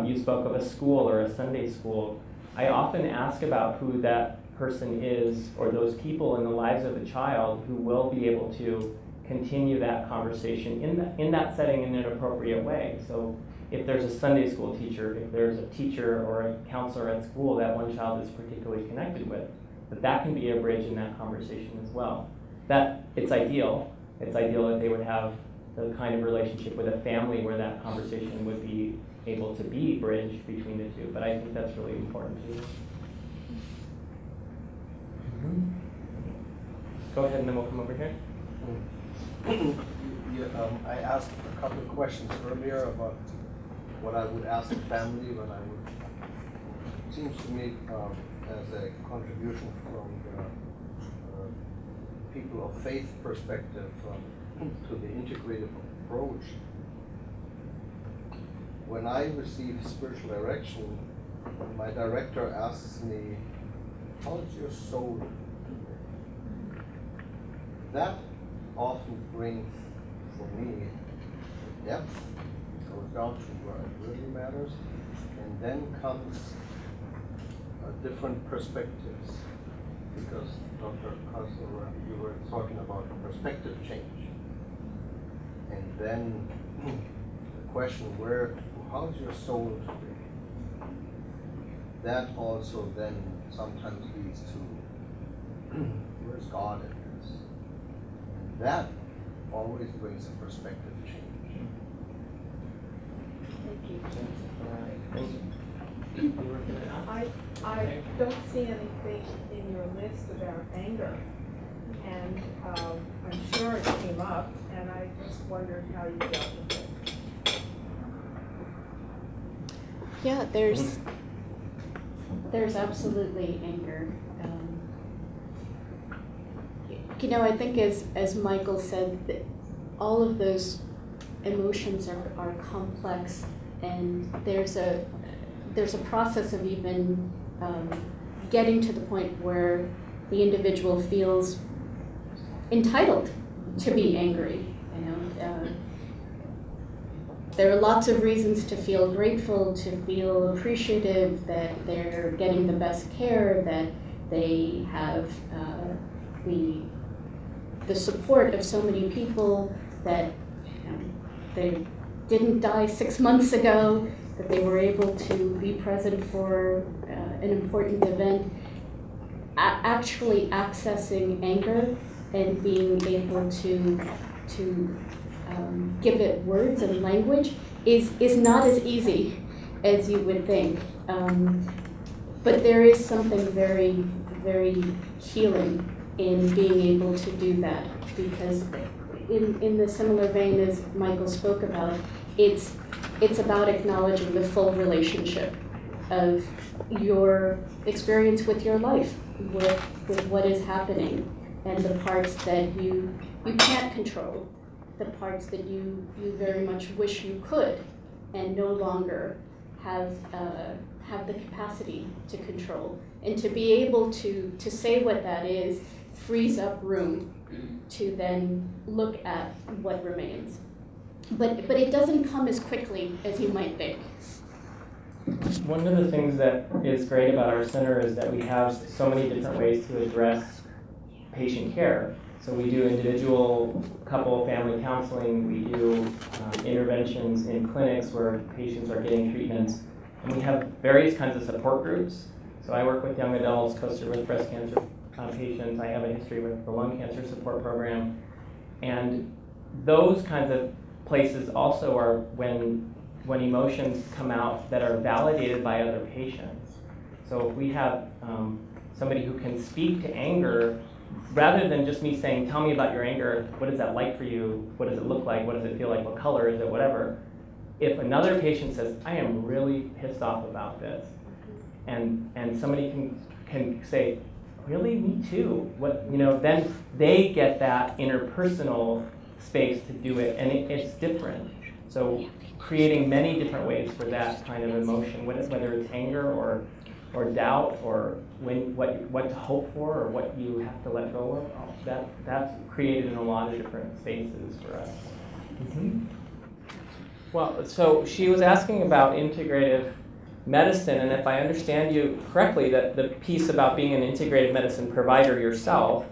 You spoke of a school or a Sunday school. I often ask about who that person is, or those people in the lives of a child who will be able to continue that conversation in that setting in an appropriate way. So if there's a Sunday school teacher, if there's a teacher or a counselor at school that one child is particularly connected with, that can be a bridge in that conversation as well. That it's ideal. It's ideal that they would have the kind of relationship with a family where that conversation would be able to be bridged between the two. But I think that's really important too. Mm-hmm. Go ahead, and then we'll come over here. I asked a couple of questions earlier about what I would ask the family when I would. It seems to me as a contribution from the people of faith perspective to the integrative approach. When I receive spiritual direction, my director asks me, "How is your soul?" That often brings, for me, depth, goes down to where it really matters, and then comes different perspectives, because Dr. Costa, you were talking about perspective change, and then the question, how's your soul today? That also then sometimes leads to where's God in this? And that always brings a perspective change. Thank you. Thank you. I don't see anything in your list about anger, and I'm sure it came up, and I just wondered how you dealt with it. Yeah, there's absolutely anger. I think as Michael said, that all of those emotions are complex, and there's a process of even getting to the point where the individual feels entitled to be angry. There are lots of reasons to feel grateful, to feel appreciative that they're getting the best care, that they have the support of so many people, that they didn't die 6 months ago, that they were able to be present for an important event. Actually accessing anger and being able to give it words and language is not as easy as you would think. But there is something very, very healing in being able to do that, because in the similar vein as Michael spoke about, it's about acknowledging the full relationship of your experience with your life, with what is happening, and the parts that you can't control, the parts that you very much wish you could and no longer have the capacity to control. And to be able to say what that is frees up room to then look at what remains. But it doesn't come as quickly as you might think. One of the things that is great about our center is that we have so many different ways to address patient care. So we do individual, couple, family counseling. We do interventions in clinics where patients are getting treatments. And we have various kinds of support groups. So I work with young adults, co-serve with breast cancer patients. I have a history with the lung cancer support program. And those kinds of places also are when emotions come out that are validated by other patients. So if we have somebody who can speak to anger, rather than just me saying, tell me about your anger, what is that like for you, what does it look like, what does it feel like, what color is it, whatever. If another patient says, I am really pissed off about this, and somebody can say, really, me too, then they get that interpersonal space to do it, and it's different. So creating many different ways for that kind of emotion, whether it's anger or doubt, or what to hope for, or what you have to let go of, that's created in a lot of different spaces for us. Mm-hmm. Well, so she was asking about integrative medicine, and if I understand you correctly, that the piece about being an integrative medicine provider yourself,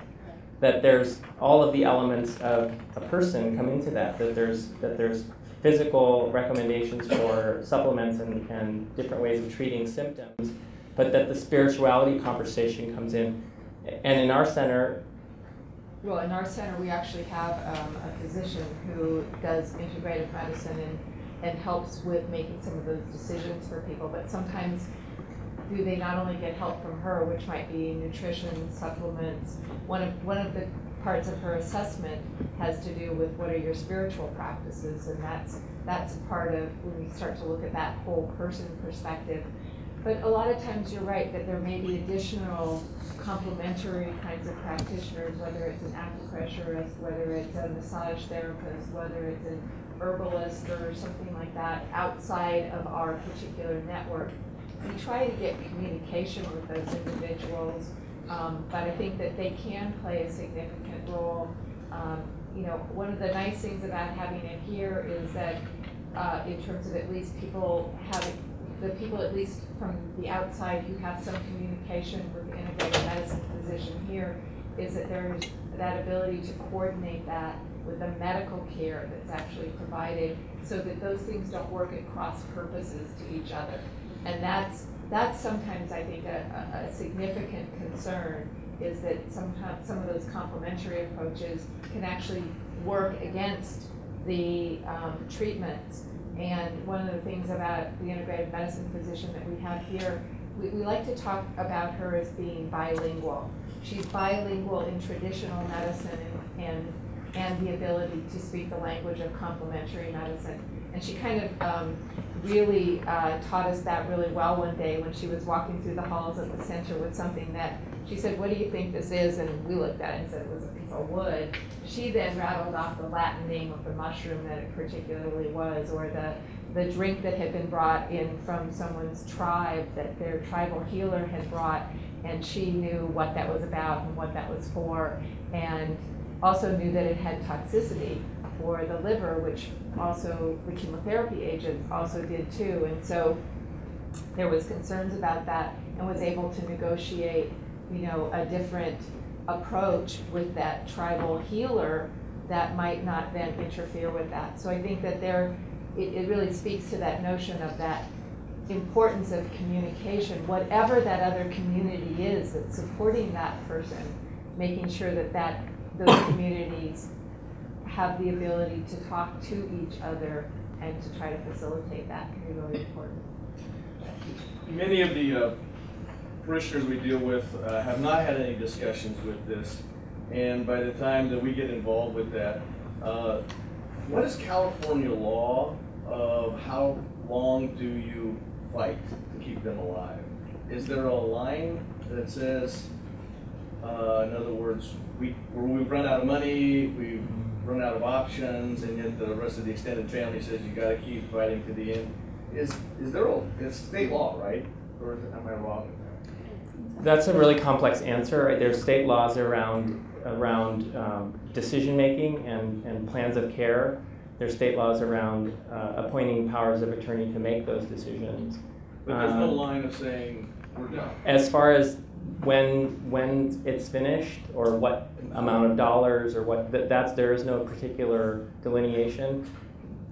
that there's all of the elements of a person come into that there's physical recommendations for supplements and different ways of treating symptoms, but that the spirituality conversation comes in. And in our center, Well, in our center, we actually have a physician who does integrative medicine and helps with making some of those decisions for people. But sometimes do they not only get help from her, which might be nutrition, supplements. One of the parts of her assessment has to do with what are your spiritual practices, and that's part of when we start to look at that whole person perspective. But a lot of times you're right that there may be additional complementary kinds of practitioners, whether it's an acupressurist, whether it's a massage therapist, whether it's an herbalist or something like that outside of our particular network. We try to get communication with those individuals, but I think that they can play a significant role. One of the nice things about having it here is that in terms of at least people having, the people at least from the outside who have some communication with the integrative medicine physician here, is that there's that ability to coordinate that with the medical care that's actually provided, so that those things don't work at cross purposes to each other. And that's sometimes, I think, a significant concern, is that sometimes some of those complementary approaches can actually work against the treatments. And one of the things about the integrative medicine physician that we have here, we like to talk about her as being bilingual. She's bilingual in traditional medicine and the ability to speak the language of complementary medicine. And she kind of really taught us that really well one day when she was walking through the halls of the center with something that she said, what do you think this is? And we looked at it and said it was a piece of wood. She then rattled off the Latin name of the mushroom that it particularly was, or the drink that had been brought in from someone's tribe that their tribal healer had brought, and she knew what that was about and what that was for. And also knew that it had toxicity for the liver, which also the chemotherapy agents also did too. And so there was concerns about that, and was able to negotiate, a different approach with that tribal healer that might not then interfere with that. So I think that it really speaks to that notion of that importance of communication, whatever that other community is that's supporting that person, making sure that those communities have the ability to talk to each other and to try to facilitate that can be really important. Many of the parishioners we deal with have not had any discussions with this, and by the time that we get involved with that, what is California law of how long do you fight to keep them alive? Is there a line that says, in other words, we've run out of money, we've run out of options, and yet the rest of the extended family says you got to keep fighting to the end? It's state law, right? Or am I wrong with that? That's a really complex answer. There's state laws around decision making and plans of care. There's state laws around appointing powers of attorney to make those decisions. But there's no line of saying we're done. As far as when it's finished or what amount of dollars or what there is no particular delineation.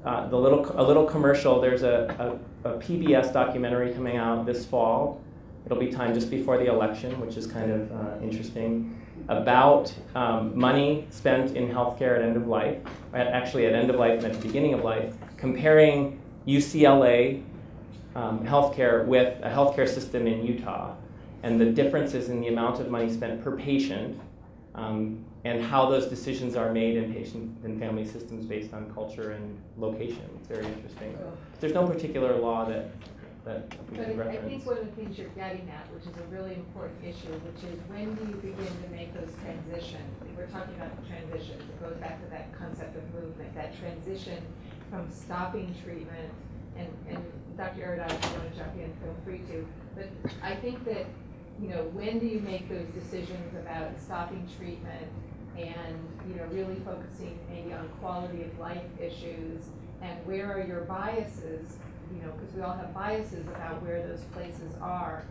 A little commercial. There's a PBS documentary coming out this fall. It'll be timed just before the election, which is kind of interesting, about money spent in healthcare at end of life, actually at end of life and at the beginning of life, comparing UCLA healthcare with a healthcare system in Utah, and the differences in the amount of money spent per patient, and how those decisions are made in patient and family systems based on culture and location. It's very interesting. There's no particular law that we can But I reference. think one of the things you're getting at, which is a really important issue, which is when do you begin to make those transitions? We're talking about the transitions. It goes back to that concept of movement, that transition from stopping treatment. And Dr. Aradai, if you want to jump in, feel free to. But I think that, when do you make those decisions about stopping treatment and, really focusing maybe on quality of life issues, and where are your biases, because we all have biases about where those places are.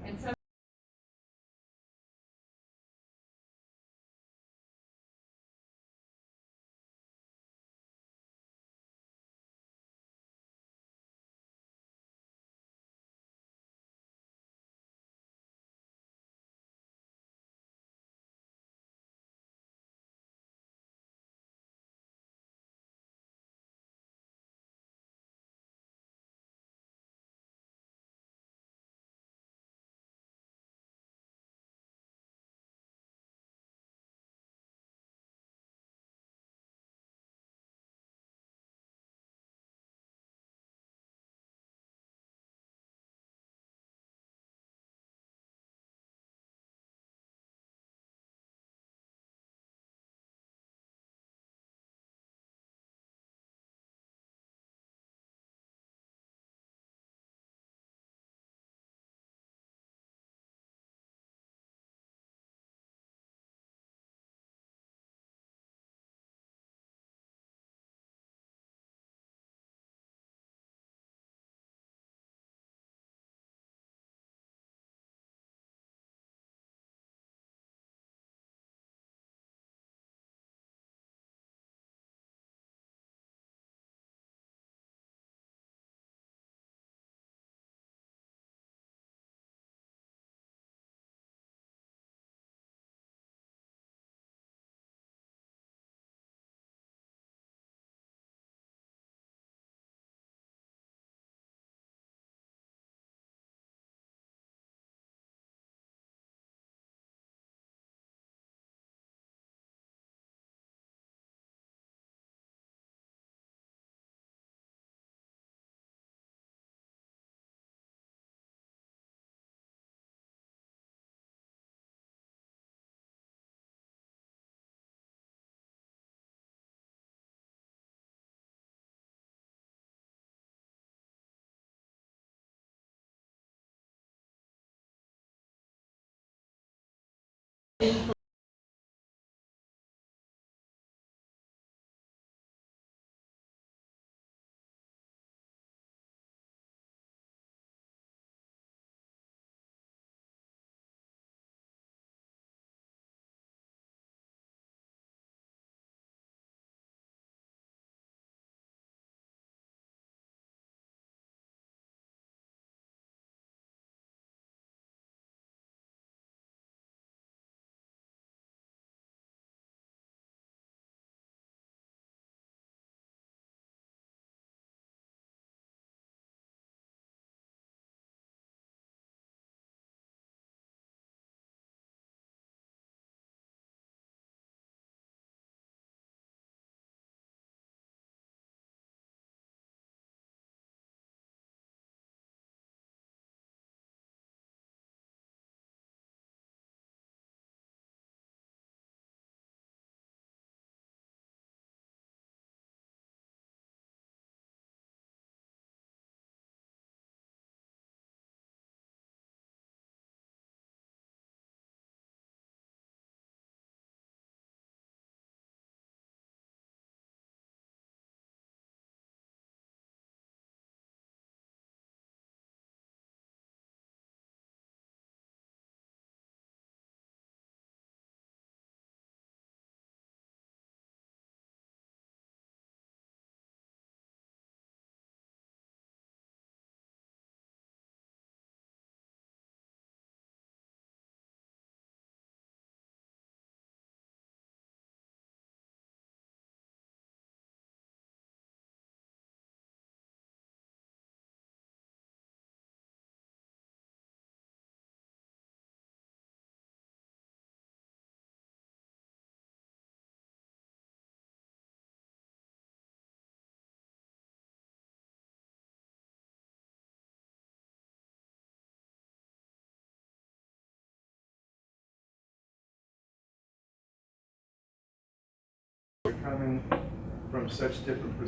And so We're coming from such different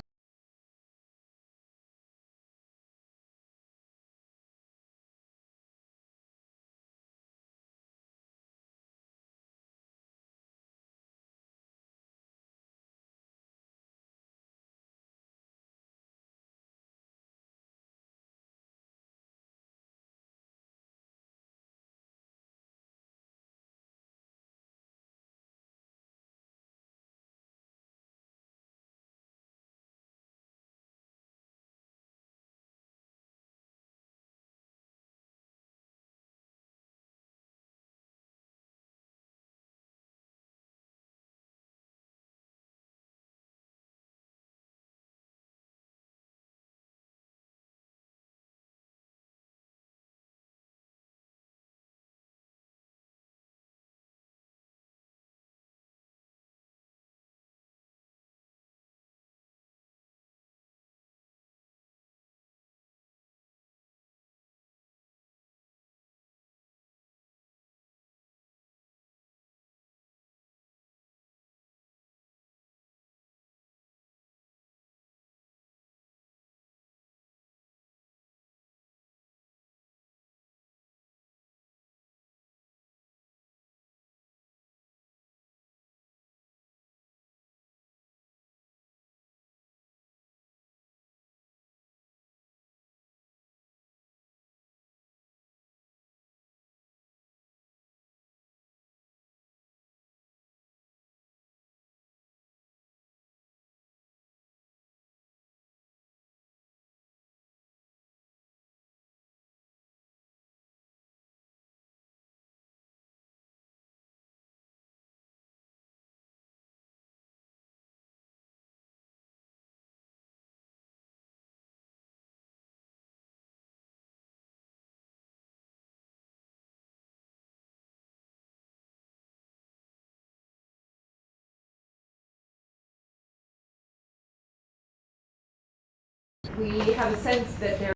we have a sense that there